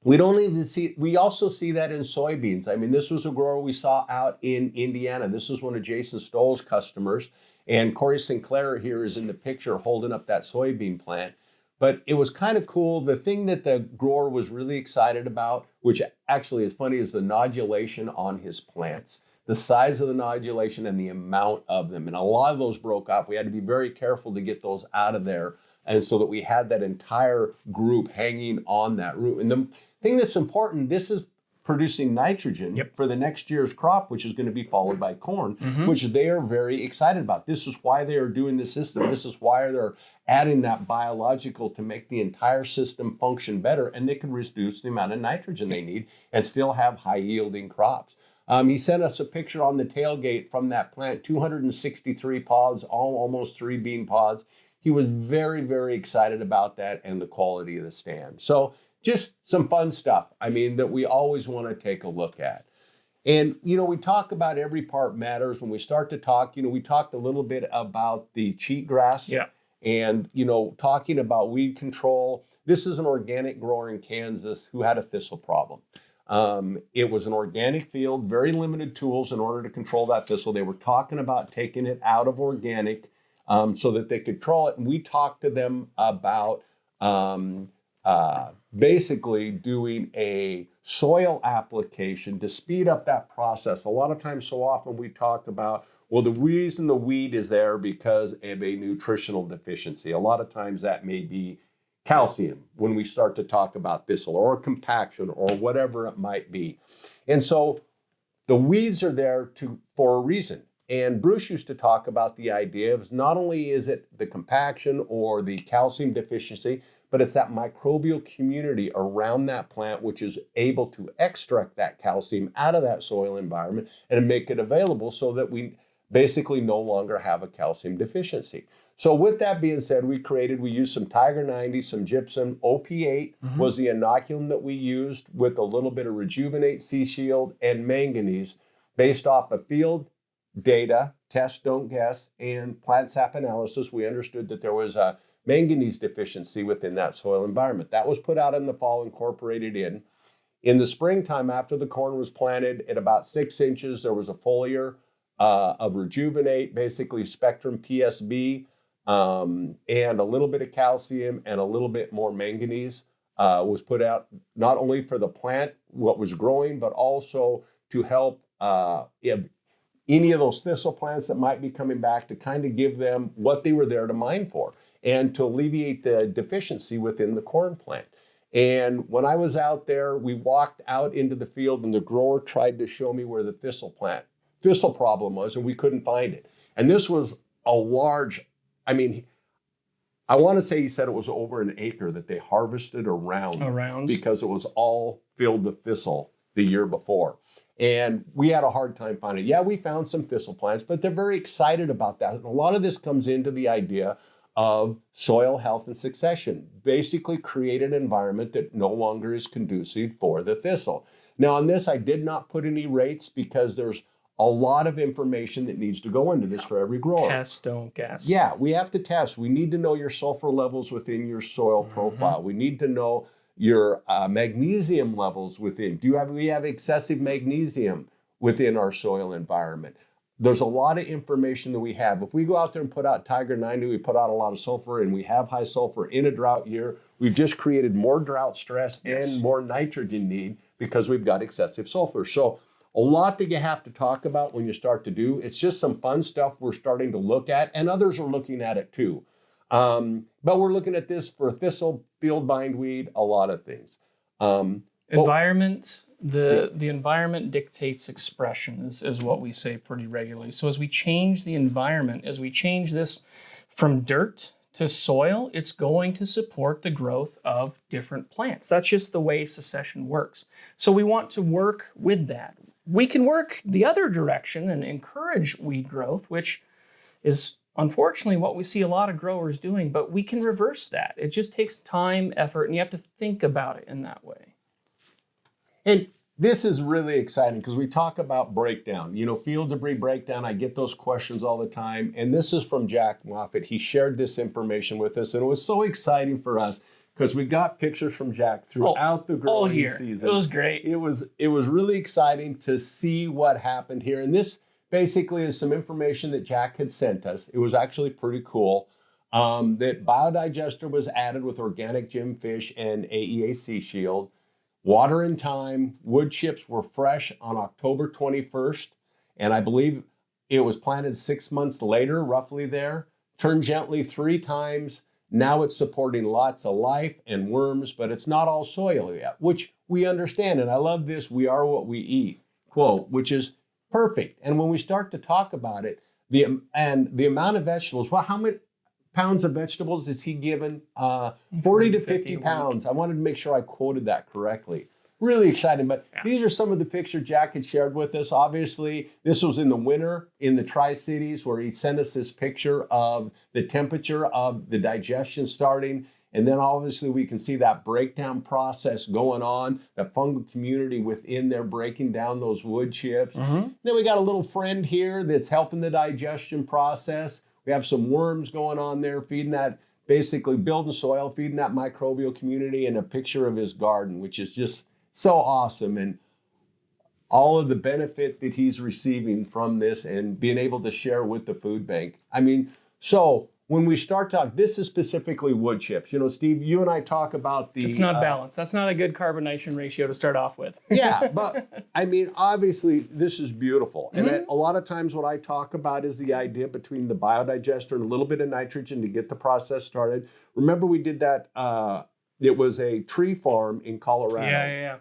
we also see that in soybeans. I mean, this was a grower we saw out in Indiana. This was one of Jason Stoll's customers. And Corey Sinclair here is in the picture holding up that soybean plant. But it was kind of cool. The thing that the grower was really excited about, which actually is funny, is the nodulation on his plants. The size of the nodulation and the amount of them. And a lot of those broke off. We had to be very careful to get those out of there. And so that we had that entire group hanging on that root. And the thing that's important, this is producing nitrogen for the next year's crop, which is going to be followed by corn, which they are very excited about. This is why they are doing the system. This is why they're adding that biological to make the entire system function better, and they can reduce the amount of nitrogen they need and still have high-yielding crops. He sent us a picture on the tailgate from that plant, 263 pods, almost 3 bean pods. He was very, very excited about that and the quality of the stand. So just some fun stuff, that we always want to take a look at. And, we talk about every part matters. When we start to talk, we talked a little bit about the cheatgrass. Yeah. And, talking about weed control. This is an organic grower in Kansas who had a thistle problem. It was an organic field, very limited tools in order to control that thistle. They were talking about taking it out of organic so that they could control it. And we talked to them about basically doing a soil application to speed up that process. A lot of times, so often we talk about, well, the reason the weed is there because of a nutritional deficiency. A lot of times that may be calcium when we start to talk about thistle or compaction or whatever it might be. And so the weeds are there for a reason. And Bruce used to talk about the idea of not only is it the compaction or the calcium deficiency, but it's that microbial community around that plant which is able to extract that calcium out of that soil environment and make it available so that we basically no longer have a calcium deficiency. So with that being said, we used some Tiger 90, some gypsum, OP8 was the inoculum that we used with a little bit of Rejuvenate, Sea Shield, and manganese based off of field data, test, don't guess, and plant sap analysis. We understood that there was a manganese deficiency within that soil environment. That was put out in the fall, incorporated in. In the springtime, after the corn was planted, at about 6 inches, there was a foliar of Rejuvenate, basically Spectrum PSB, and a little bit of calcium and a little bit more manganese was put out, not only for the plant, what was growing, but also to help any of those thistle plants that might be coming back, to kind of give them what they were there to mine for and to alleviate the deficiency within the corn plant. And when I was out there, we walked out into the field and the grower tried to show me where the thistle problem was, and we couldn't find it. And this was a large, I mean, I want to say he said it was over an acre that they harvested around because it was all filled with thistle the year before. And we had a hard time finding it. Yeah, we found some thistle plants, but they're very excited about that. And a lot of this comes into the idea of soil health and succession, basically create an environment that no longer is conducive for the thistle. Now on this, I did not put any rates because there's a lot of information that needs to go into this for every grower. Test, don't guess. Yeah, we have to test. We need to know your sulfur levels within your soil profile. We need to know your magnesium levels within. We have excessive magnesium within our soil environment? There's a lot of information that we have. If we go out there and put out Tiger 90, we put out a lot of sulfur and we have high sulfur in a drought year, we've just created more drought stress and more nitrogen need because we've got excessive sulfur. So a lot that you have to talk about when you start to do. It's just some fun stuff we're starting to look at, and others are looking at it too. But we're looking at this for thistle, field bindweed, a lot of things. Environment, the environment dictates expression is what we say pretty regularly. So as we change the environment, as we change this from dirt to soil, it's going to support the growth of different plants. That's just the way succession works. So we want to work with that. We can work the other direction and encourage weed growth, which is unfortunately what we see a lot of growers doing, but we can reverse that. It just takes time, effort, and you have to think about it in that way. And this is really exciting because we talk about breakdown, field debris breakdown. I get those questions all the time. And this is from Jack Moffitt. He shared this information with us, and it was so exciting for us because we got pictures from Jack throughout the growing season. It was great. It was really exciting to see what happened here. And this basically is some information that Jack had sent us. It was actually pretty cool. That biodigester was added with organic gem fish and AEAC shield. Water in time, wood chips were fresh on October 21st, and I believe it was planted 6 months later, roughly there. Turned gently 3 times. Now it's supporting lots of life and worms, but it's not all soil yet, which we understand. And I love this, we are what we eat, quote, which is perfect. And when we start to talk about it, the amount of vegetables, well, how many pounds of vegetables is he given? 40 to 50 pounds. I wanted to make sure I quoted that correctly. Really exciting. But these are some of the pictures Jack had shared with us. Obviously, this was in the winter in the Tri-Cities where he sent us this picture of the temperature of the digestion starting. And then obviously we can see that breakdown process going on, the fungal community within there breaking down those wood chips. Then we got a little friend here that's helping the digestion process. We have some worms going on there, feeding that, basically building soil, feeding that microbial community, and a picture of his garden, which is just so awesome. And all of the benefit that he's receiving from this and being able to share with the food bank. I mean, so when we start talking, this is specifically wood chips. Steve, you and I talk about the... It's not balanced. That's not a good carbonation ratio to start off with. Yeah, but I mean, obviously, this is beautiful. And a lot of times what I talk about is the idea between the biodigester and a little bit of nitrogen to get the process started. Remember we did that, it was a tree farm in Colorado. Yeah.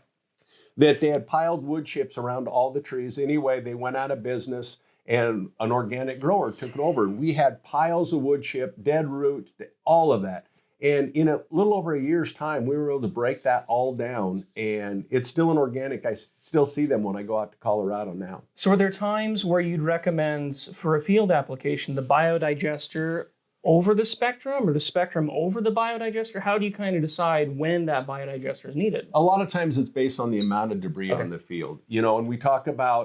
That they had piled wood chips around all the trees. Anyway, they went out of business. And an organic grower took it over. And we had piles of wood chip, dead roots, all of that. And in a little over a year's time, we were able to break that all down. And it's still an organic. I still see them when I go out to Colorado now. So are there times where you'd recommend for a field application, the biodigester over the spectrum or the spectrum over the biodigester? How do you kind of decide when that biodigester is needed? A lot of times it's based on the amount of debris on the field. And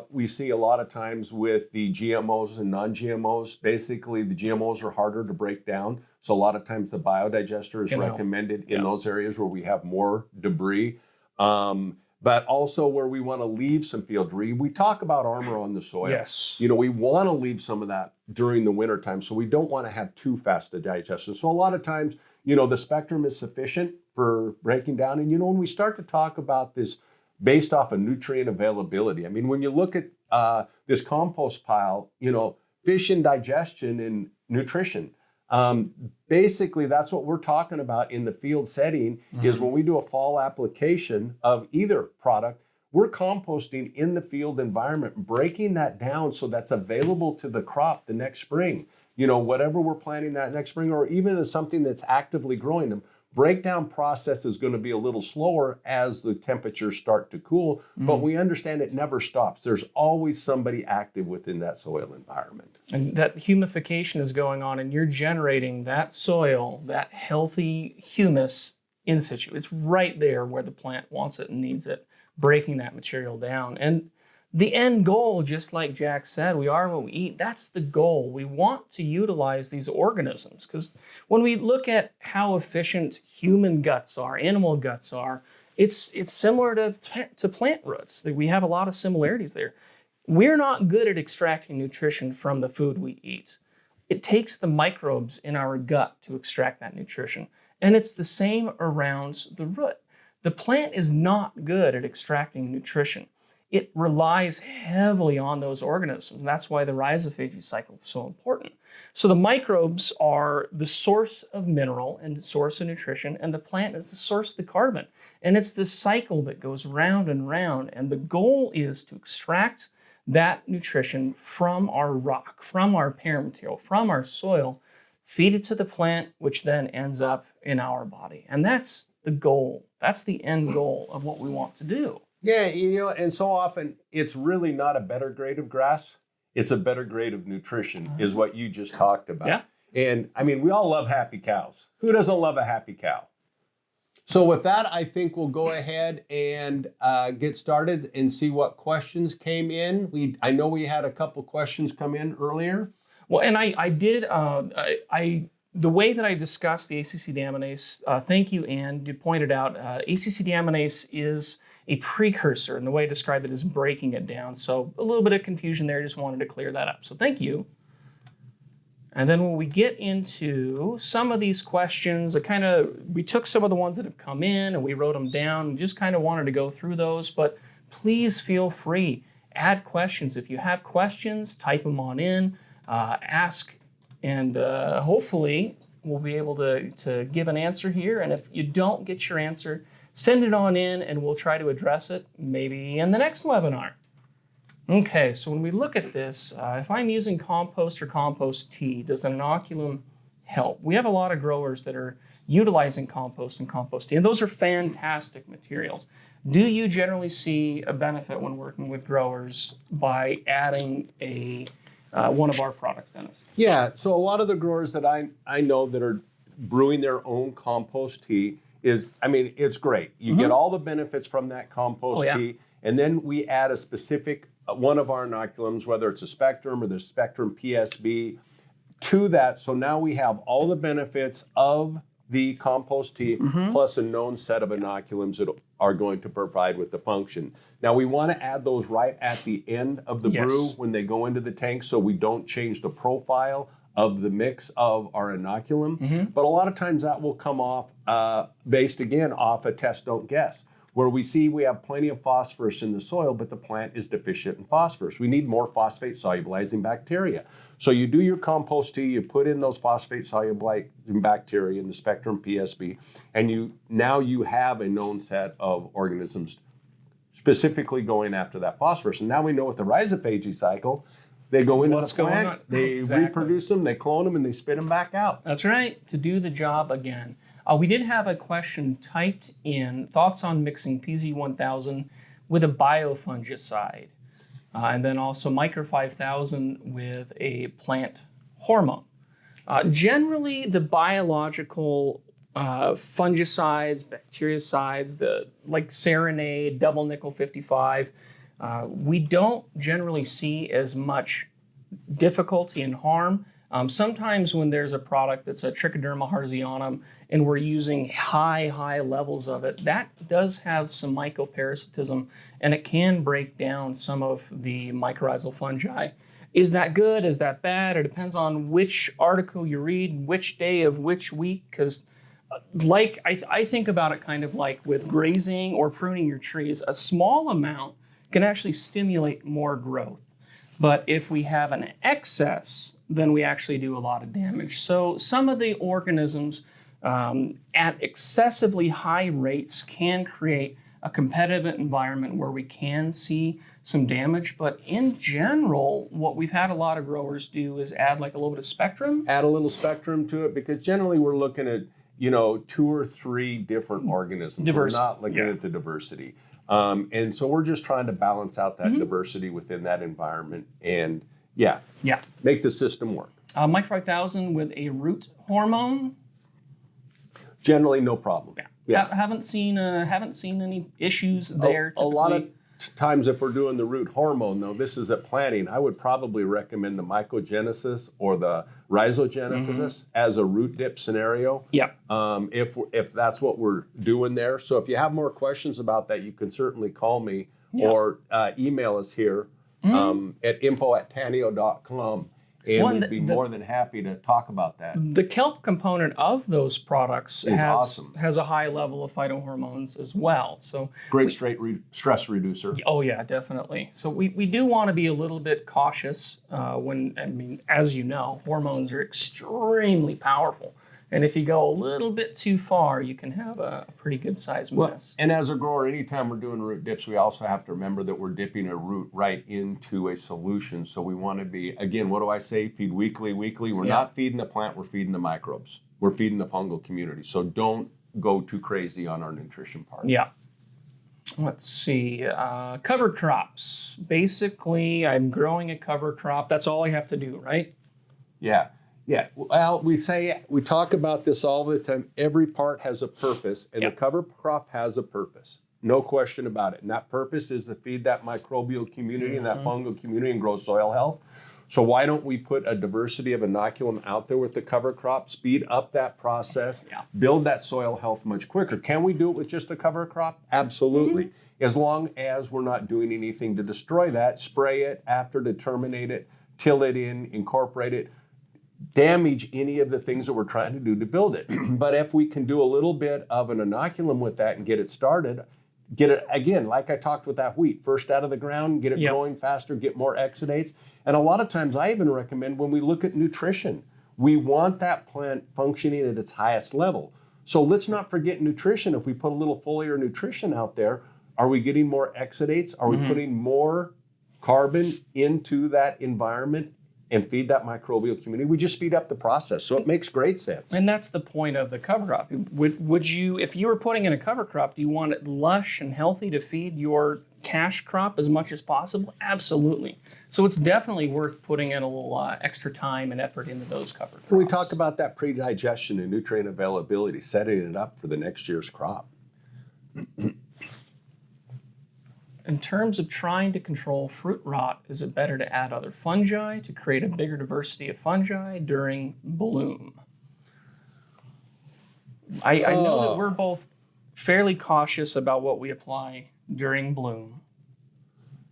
we see a lot of times with the GMOs and non-GMOs, basically the GMOs are harder to break down. So a lot of times the biodigester is recommended in those areas where we have more debris. But also where we want to leave some field debris. We talk about armor on the soil. Yes. We want to leave some of that during the winter time. So we don't want to have too fast a digestion. So a lot of times, the spectrum is sufficient for breaking down. And, when we start to talk about this based off of nutrient availability, I mean, when you look at this compost pile, fish and digestion and nutrition. Basically, that's what we're talking about in the field setting is when we do a fall application of either product, we're composting in the field environment, breaking that down so that's available to the crop the next spring. Whatever we're planting that next spring, or even as something that's actively growing them. Breakdown process is going to be a little slower as the temperatures start to cool, but we understand it never stops. There's always somebody active within that soil environment. And that humification is going on, and you're generating that soil, that healthy humus in situ. It's right there where the plant wants it and needs it, breaking that material down. And the end goal, just like Jack said, we are what we eat. That's the goal. We want to utilize these organisms because when we look at how efficient human guts are, animal guts are, it's similar to plant roots. We have a lot of similarities there. We're not good at extracting nutrition from the food we eat. It takes the microbes in our gut to extract that nutrition. And it's the same around the root. The plant is not good at extracting nutrition. It relies heavily on those organisms. And that's why the rhizophagy cycle is so important. So the microbes are the source of mineral and the source of nutrition, and the plant is the source of the carbon. And it's this cycle that goes round and round. And the goal is to extract that nutrition from our rock, from our parent material, from our soil, feed it to the plant, which then ends up in our body. And that's the goal. That's the end goal of what we want to do. Yeah, and so often it's really not a better grade of grass. It's a better grade of nutrition is what you just talked about. Yeah. And I mean, we all love happy cows. Who doesn't love a happy cow? So with that, I think we'll go ahead and get started and see what questions came in. I know we had a couple questions come in earlier. Well, and I did, the way that I discussed the ACC deaminase, thank you, Ann, you pointed out, ACC deaminase is a precursor, and the way I describe it is breaking it down. So a little bit of confusion there, just wanted to clear that up. So thank you. And then when we get into some of these questions, we took some of the ones that have come in and we wrote them down and just kind of wanted to go through those, but please feel free, add questions. If you have questions, type them on in, ask, and hopefully we'll be able to give an answer here. And if you don't get your answer, send it on in and we'll try to address it maybe in the next webinar. Okay, so when we look at this, if I'm using compost or compost tea, does an inoculum help? We have a lot of growers that are utilizing compost and compost tea, and those are fantastic materials. Do you generally see a benefit when working with growers by adding one of our products, Dennis? Yeah, so a lot of the growers that I know that are brewing their own compost tea, it's great. You get all the benefits from that compost tea, and then we add a specific one of our inoculums, whether it's a Spectrum or the Spectrum PSB, to that. So now we have all the benefits of the compost tea plus a known set of inoculums that are going to provide with the function. Now we want to add those right at the end of the brew when they go into the tank so we don't change the profile of the mix of our inoculum. But a lot of times that will come off based again off a test don't guess, where we have plenty of phosphorus in the soil, but the plant is deficient in phosphorus. We need more phosphate solubilizing bacteria. So you do your compost tea, you put in those phosphate solubilizing bacteria in the Spectrum PSB, and now you have a known set of organisms specifically going after that phosphorus. And now we know with the rhizophagy cycle, they go into the plant, they reproduce them, they clone them, and they spit them back out. That's right, to do the job again. We did have a question typed in, thoughts on mixing PZ1000 with a biofungicide, and then also Micro 5000 with a plant hormone. Generally, the biological fungicides, bactericides, like Serenade, double nickel 55, we don't generally see as much difficulty and harm. Sometimes when there's a product that's a Trichoderma harzianum and we're using high levels of it, that does have some mycoparasitism and it can break down some of the mycorrhizal fungi. Is that good? Is that bad? It depends on which article you read, which day of which week, because I think about it kind of like with grazing or pruning your trees. A small amount can actually stimulate more growth. But if we have an excess, then we actually do a lot of damage. So some of the organisms at excessively high rates can create a competitive environment where we can see some damage. But in general, what we've had a lot of growers do is add like a little bit of spectrum. Add a little spectrum to it, because generally we're looking at, 2 or 3 different organisms. We're not looking at the diversity. And so we're just trying to balance out that diversity within that environment and make the system work. Mike 5000 with a root hormone. Generally, no problem. Haven't seen any issues there. A lot of times, if we're doing the root hormone, though, this is at planting, I would probably recommend the mycogenesis or the rhizogenesis as a root dip scenario. If that's what we're doing there. So if you have more questions about that, you can certainly call me or email us here at info@tanio.com. And we'd be more than happy to talk about that. The kelp component of those products awesome. has a high level of phytohormones as well. So great stress reducer. Oh yeah, definitely. So we do want to be a little bit cautious as you know, hormones are extremely powerful. And if you go a little bit too far, you can have a pretty good sized mess. And as a grower, anytime we're doing root dips, we also have to remember that we're dipping a root right into a solution. So we want to be, again, what do I say? Feed weekly. We're not feeding the plant, we're feeding the microbes. We're feeding the fungal community. So don't go too crazy on our nutrition part. Yeah. Let's see. Cover crops. Basically, I'm growing a cover crop. That's all I have to do, right? Yeah. Well, we talk about this all the time. Every part has a purpose, and the cover crop has a purpose. No question about it. And that purpose is to feed that microbial community and that fungal community and grow soil health. So why don't we put a diversity of inoculum out there with the cover crop, speed up that process, build that soil health much quicker? Can we do it with just a cover crop? Absolutely. As long as we're not doing anything to destroy that, spray it after to terminate it, till it in, incorporate it, damage any of the things that we're trying to do to build it. But if we can do a little bit of an inoculum with that and get it started, get it, again, like I talked with that wheat, first out of the ground, get it growing faster, get more exudates. And a lot of times I even recommend when we look at nutrition, we want that plant functioning at its highest level. So let's not forget nutrition. If we put a little foliar nutrition out there, are we getting more exudates? Are we putting more carbon into that environment and feed that microbial community? We just speed up the process. So it makes great sense. And that's the point of the cover crop. Would you, if you were putting in a cover crop, do you want it lush and healthy to feed your cash crop as much as possible? Absolutely. So it's definitely worth putting in a little extra time and effort into those cover crops. When we talk about that pre-digestion and nutrient availability, setting it up for the next year's crop. In terms of trying to control fruit rot, is it better to add other fungi to create a bigger diversity of fungi during bloom? I know that we're both fairly cautious about what we apply during bloom.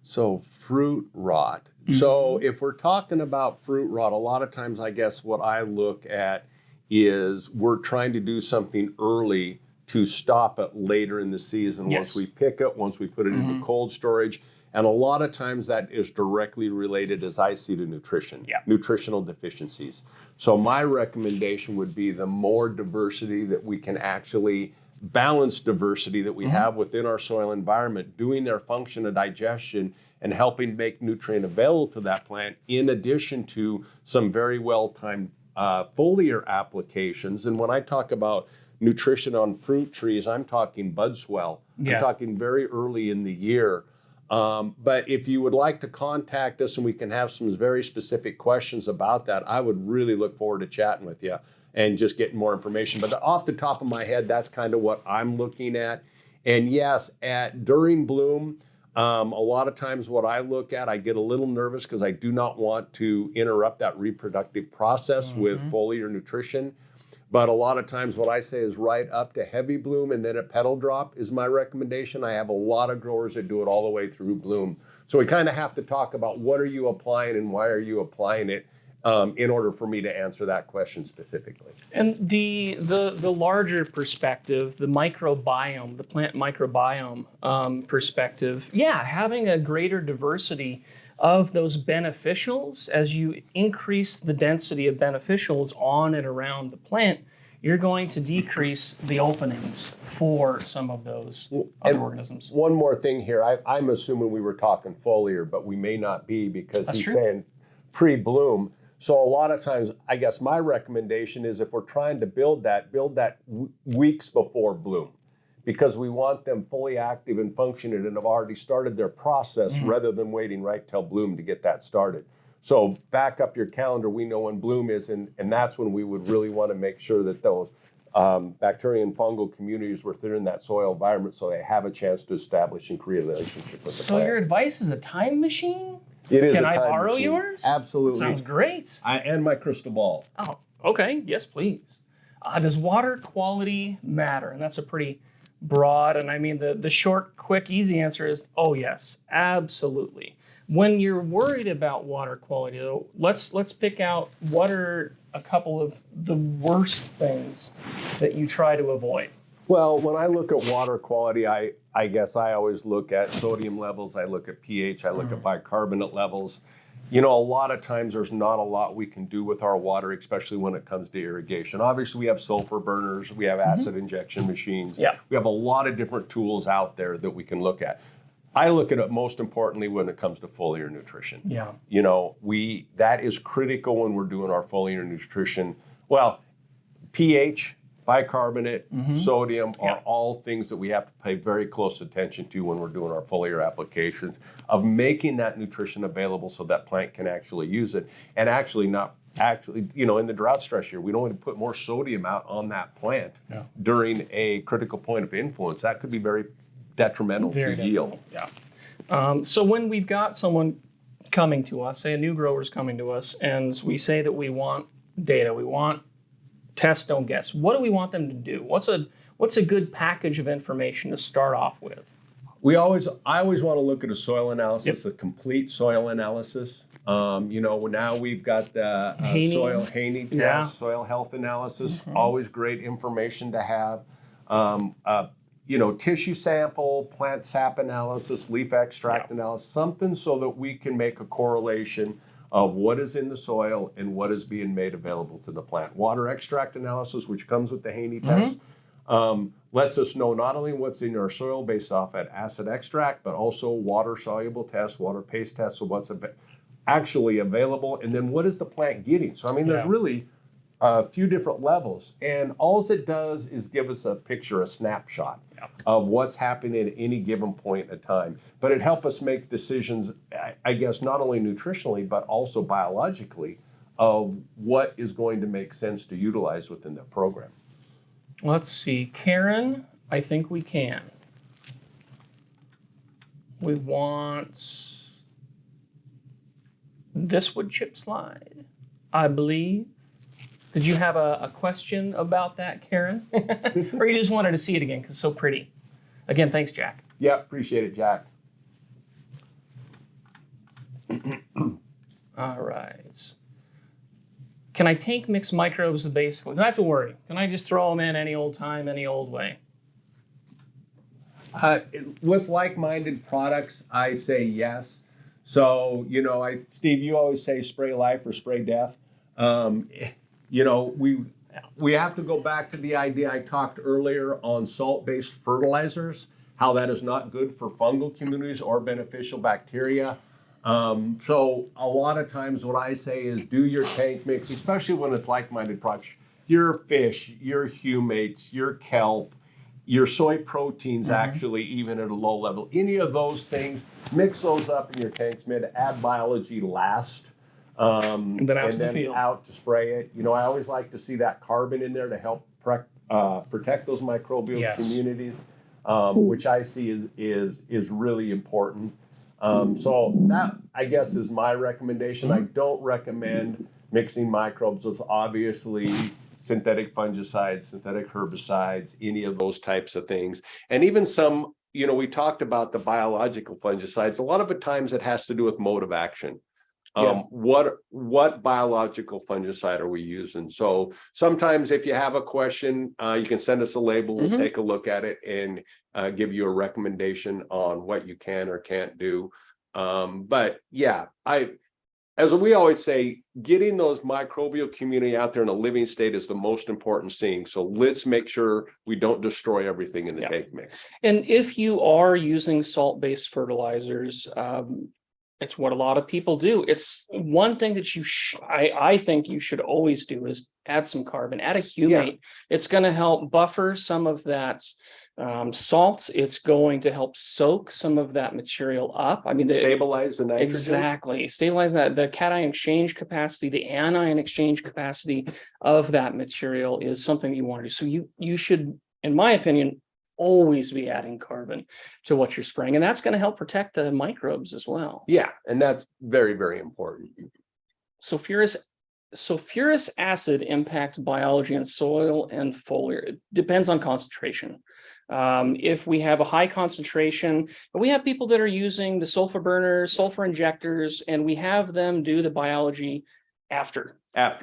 So fruit rot. So if we're talking about fruit rot, a lot of times I guess what I look at is we're trying to do something early to stop it later in the season. Once we pick it, once we put it into cold storage. And a lot of times that is directly related, as I see, to nutrition, nutritional deficiencies. So my recommendation would be the more diversity that we can actually, balanced diversity that we have within our soil environment, doing their function of digestion and helping make nutrient available to that plant, in addition to some very well-timed foliar applications. And when I talk about nutrition on fruit trees, I'm talking bud swell. I'm talking very early in the year. But if you would like to contact us and we can have some very specific questions about that, I would really look forward to chatting with you and just getting more information. But off the top of my head, that's kind of what I'm looking at. And yes, during bloom, a lot of times what I look at, I get a little nervous because I do not want to interrupt that reproductive process with foliar nutrition. But a lot of times what I say is right up to heavy bloom and then a petal drop is my recommendation. I have a lot of growers that do it all the way through bloom. So we kind of have to talk about what are you applying and why are you applying it in order for me to answer that question specifically. And the larger perspective, the microbiome, the plant microbiome perspective, yeah, having a greater diversity of those beneficials, as you increase the density of beneficials on and around the plant, you're going to decrease the openings for some of those other organisms. One more thing here. I'm assuming we were talking foliar, but we may not be because That's he's true. saying pre-bloom. So a lot of times, I guess my recommendation is if we're trying to build that weeks before bloom, because we want them fully active and functioning and have already started their process rather than waiting right till bloom to get that started. So back up your calendar, we know when bloom is, and that's when we would really want to make sure that those bacteria and fungal communities within in that soil environment so they have a chance to establish and create a relationship with the So plant. your advice is a time machine? It is Can a I time borrow machine. yours? Absolutely. Sounds great. And my crystal ball. Oh, okay. Yes, please. Does water quality matter? And that's a pretty broad, and I mean the short, quick, easy answer is, oh yes, absolutely. When you're worried about water quality, though, let's pick out what are a couple of the worst things that you try to avoid. Well, when I look at water quality, I guess I always look at sodium levels, I look at pH, I look at bicarbonate levels. You know, a lot of times there's not a lot we can do with our water, especially when it comes to irrigation. Obviously, we have sulfur burners, we have acid injection machines. Yeah. We have a lot of different tools out there that we can look at. I look at it most importantly when it comes to foliar nutrition. Yeah. You know, that is critical when we're doing our foliar nutrition. Well, pH, bicarbonate, sodium are all things that we have to pay very close attention to when we're doing our foliar applications of making that nutrition available so that plant can actually use it and you know, in the drought stress year, we don't want to put more sodium out on that plant during a critical point of influence. That could be very detrimental to yield. Yeah. So when we've got someone coming to us, say a new grower's coming to us, and we say that we want data, we want test, don't guess. What do we want them to do? What's a good package of information to start off with? I always want to look at a soil analysis, a complete soil analysis. You know, now we've got the soil Haney test, soil health analysis, always great information to have. You know, tissue sample, plant sap analysis, leaf extract analysis, something so that we can make a correlation of what is in the soil and what is being made available to the plant. Water extract analysis, which comes with the Haney test, lets us know not only what's in our soil based off at acid extract, but also water soluble tests, water paste tests, so what's actually available, and then what is the plant getting? So I mean, there's really a few different levels, and all it does is give us a picture, a snapshot of what's happening at any given point in time. But it helps us make decisions, I guess, not only nutritionally, but also biologically of what is going to make sense to utilize within the program. Let's see. Karen, I think we can. We want this wood chip slide, I believe. Did you have a question about that, Karen? Or you just wanted to see it again because it's so pretty? Again, thanks, Jack. Yeah, appreciate it, Jack. All right. Can I tank mix microbes basically? Do I have to worry? Can I just throw them in any old time, any old way? With like-minded products, I say yes. So, you know, Steve, you always say spray life or spray death. You know, we have to go back to the idea I talked earlier on salt-based fertilizers, how that is not good for fungal communities or beneficial bacteria. So a lot of times what I say is do your tank mix, especially when it's like-minded products. Your fish, your humates, your kelp, your soy proteins actually, even at a low level. Any of those things, mix those up in your tanks, add biology last. And then out to spray it. You know, I always like to see that carbon in there to help protect those microbial communities, which I see is really important. So that, I guess, is my recommendation. I don't recommend mixing microbes with obviously synthetic fungicides, synthetic herbicides, any of those types of things. And even some, you know, we talked about the biological fungicides. A lot of the times it has to do with mode of action. What biological fungicide are we using? So sometimes if you have a question, you can send us a label, we'll take a look at it and give you a recommendation on what you can or can't do. But yeah, as we always say, getting those microbial community out there in a living state is the most important thing. So let's make sure we don't destroy everything in the take mix. And if you are using salt-based fertilizers, it's what a lot of people do. It's one thing that I think you should always do is add some carbon, add a humate. It's going to help buffer some of that salt. It's going to help soak some of that material up. I mean, Stabilize the nitrogen. Exactly. Stabilize that. The cation exchange capacity, the anion exchange capacity of that material is something you want to do. So you should, in my opinion, always be adding carbon to what you're spraying, and that's going to help protect the microbes as well. Yeah, and that's very, very important. Sulfurous acid impacts biology in soil and foliar. It depends on concentration. If we have a high concentration, we have people that are using the sulfur burners, sulfur injectors, and we have them do the biology after,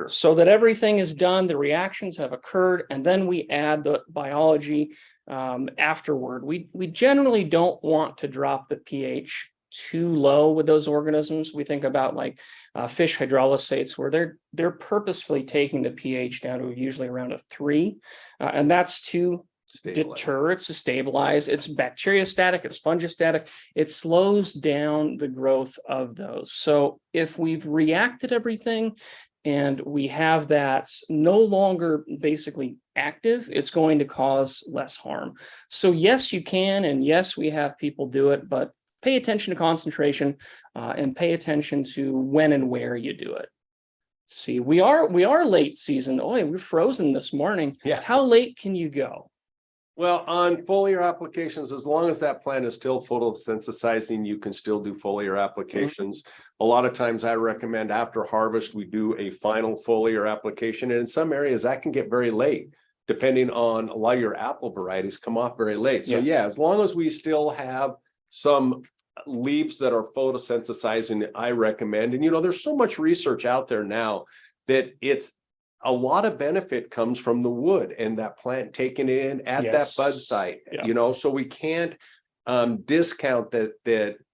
so that everything is done, the reactions have occurred, and then we add the biology afterward. We generally don't want to drop the pH too low with those organisms. We think about like fish hydrolysates, where they're purposefully taking the pH down to usually around a 3, and that's to deter, it's to stabilize. It's bacteriostatic, it's fungistatic. It slows down the growth of those. So if we've reacted everything and we have that no longer basically active, it's going to cause less harm. So yes, you can, and yes, we have people do it, but pay attention to concentration and pay attention to when and where you do it. Let's see, we are late season. Oh, we're frozen this morning. Yeah. How late can you go? Well, on foliar applications, as long as that plant is still photosynthesizing, you can still do foliar applications. A lot of times I recommend after harvest, we do a final foliar application. And in some areas that can get very late, depending on a lot of your apple varieties come off very late. So yeah, as long as we still have some leaves that are photosynthesizing, I recommend. And, there's so much research out there now that it's a lot of benefit comes from the wood and that plant taken in at that bud site, so we can't discount that,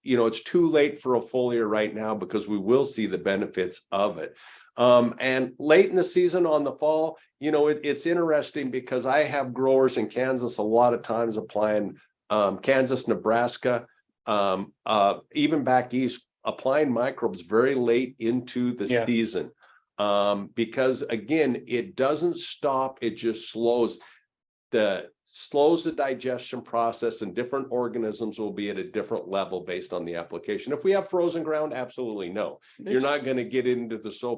it's too late for a foliar right now, because we will see the benefits of it. And late in the season on the fall, it's interesting because I have growers in Kansas a lot of times applying Kansas, Nebraska, even back east, applying microbes very late into the season. Because again, it doesn't stop, it just slows the digestion process, and different organisms will be at a different level based on the application. If we have frozen ground, absolutely no. You're not going to get into the soil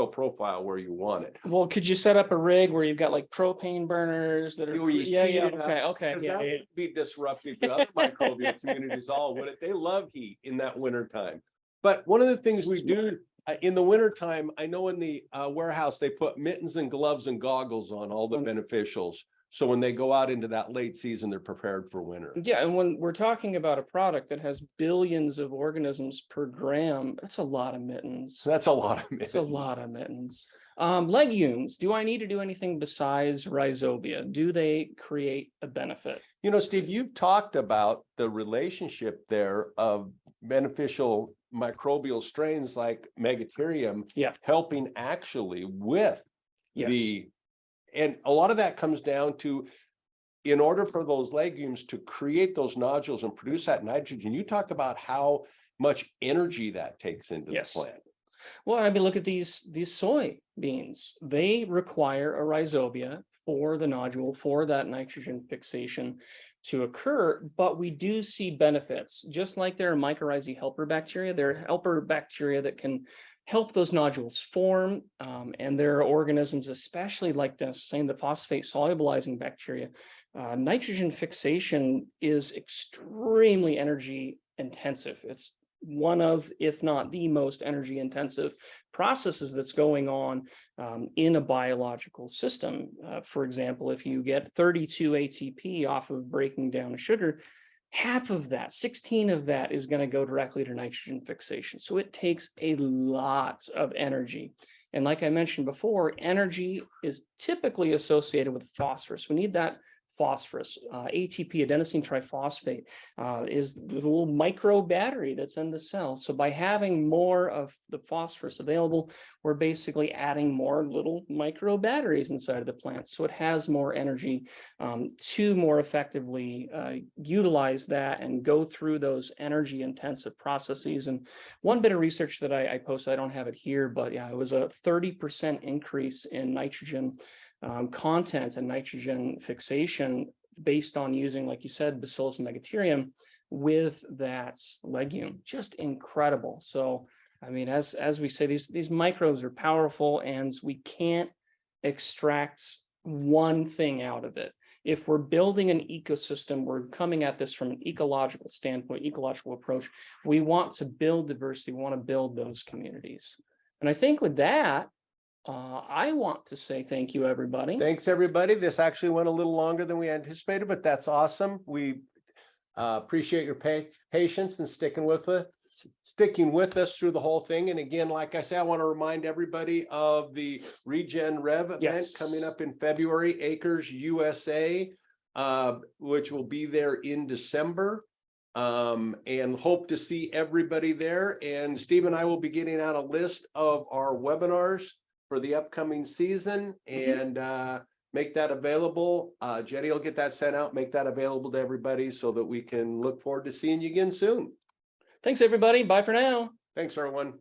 profile where you want it. Well, could you set up a rig where you've got like propane burners that are okay. That would be disruptive to other microbial communities, would it? They love heat in that winter time. But one of the things we do in the wintertime, I know in the warehouse, they put mittens and gloves and goggles on all the beneficials. So when they go out into that late season, they're prepared for winter. Yeah, and when we're talking about a product that has billions of organisms per gram, that's a lot of mittens. That's a lot of mittens. That's a lot of mittens. Legumes, do I need to do anything besides rhizobia? Do they create a benefit? Steve, you've talked about the relationship there of beneficial microbial strains like Megatherium helping actually with and a lot of that comes down to, in order for those legumes to create those nodules and produce that nitrogen, you talk about how much energy that takes into the plant. Well, I mean, look at these soybeans. They require a rhizobia for the nodule, for that nitrogen fixation to occur, but we do see benefits. Just like there are mycorrhizae helper bacteria, there are helper bacteria that can help those nodules form, and there are organisms, especially like Dennis was saying, the phosphate solubilizing bacteria. Nitrogen fixation is extremely energy intensive. It's one of, if not the most energy intensive processes that's going on in a biological system. For example, if you get 32 ATP off of breaking down a sugar, half of that, 16 of that is going to go directly to nitrogen fixation. So it takes a lot of energy. And like I mentioned before, energy is typically associated with phosphorus. We need that phosphorus. ATP, adenosine triphosphate, is the little micro battery that's in the cell. So by having more of the phosphorus available, we're basically adding more little micro batteries inside of the plant. So it has more energy to more effectively utilize that and go through those energy intensive processes. And one bit of research that I posted, I don't have it here, but yeah, it was a 30% increase in nitrogen content and nitrogen fixation based on using, like you said, Bacillus megaterium with that legume. Just incredible. So, I mean, as we say, these microbes are powerful, and we can't extract one thing out of it. If we're building an ecosystem, we're coming at this from an ecological standpoint, ecological approach. We want to build diversity. We want to build those communities. And I think with that, I want to say thank you, everybody. Thanks, everybody. This actually went a little longer than we anticipated, but that's awesome. We appreciate your patience and sticking with us through the whole thing. And again, like I say, I want to remind everybody of the Regen Rev event coming up in February, Acres USA, which will be there in December. And hope to see everybody there. And Steve and I will be getting out a list of our webinars for the upcoming season and make that available. Jetty will get that sent out, make that available to everybody so that we can look forward to seeing you again soon. Thanks, everybody. Bye for now. Thanks, everyone.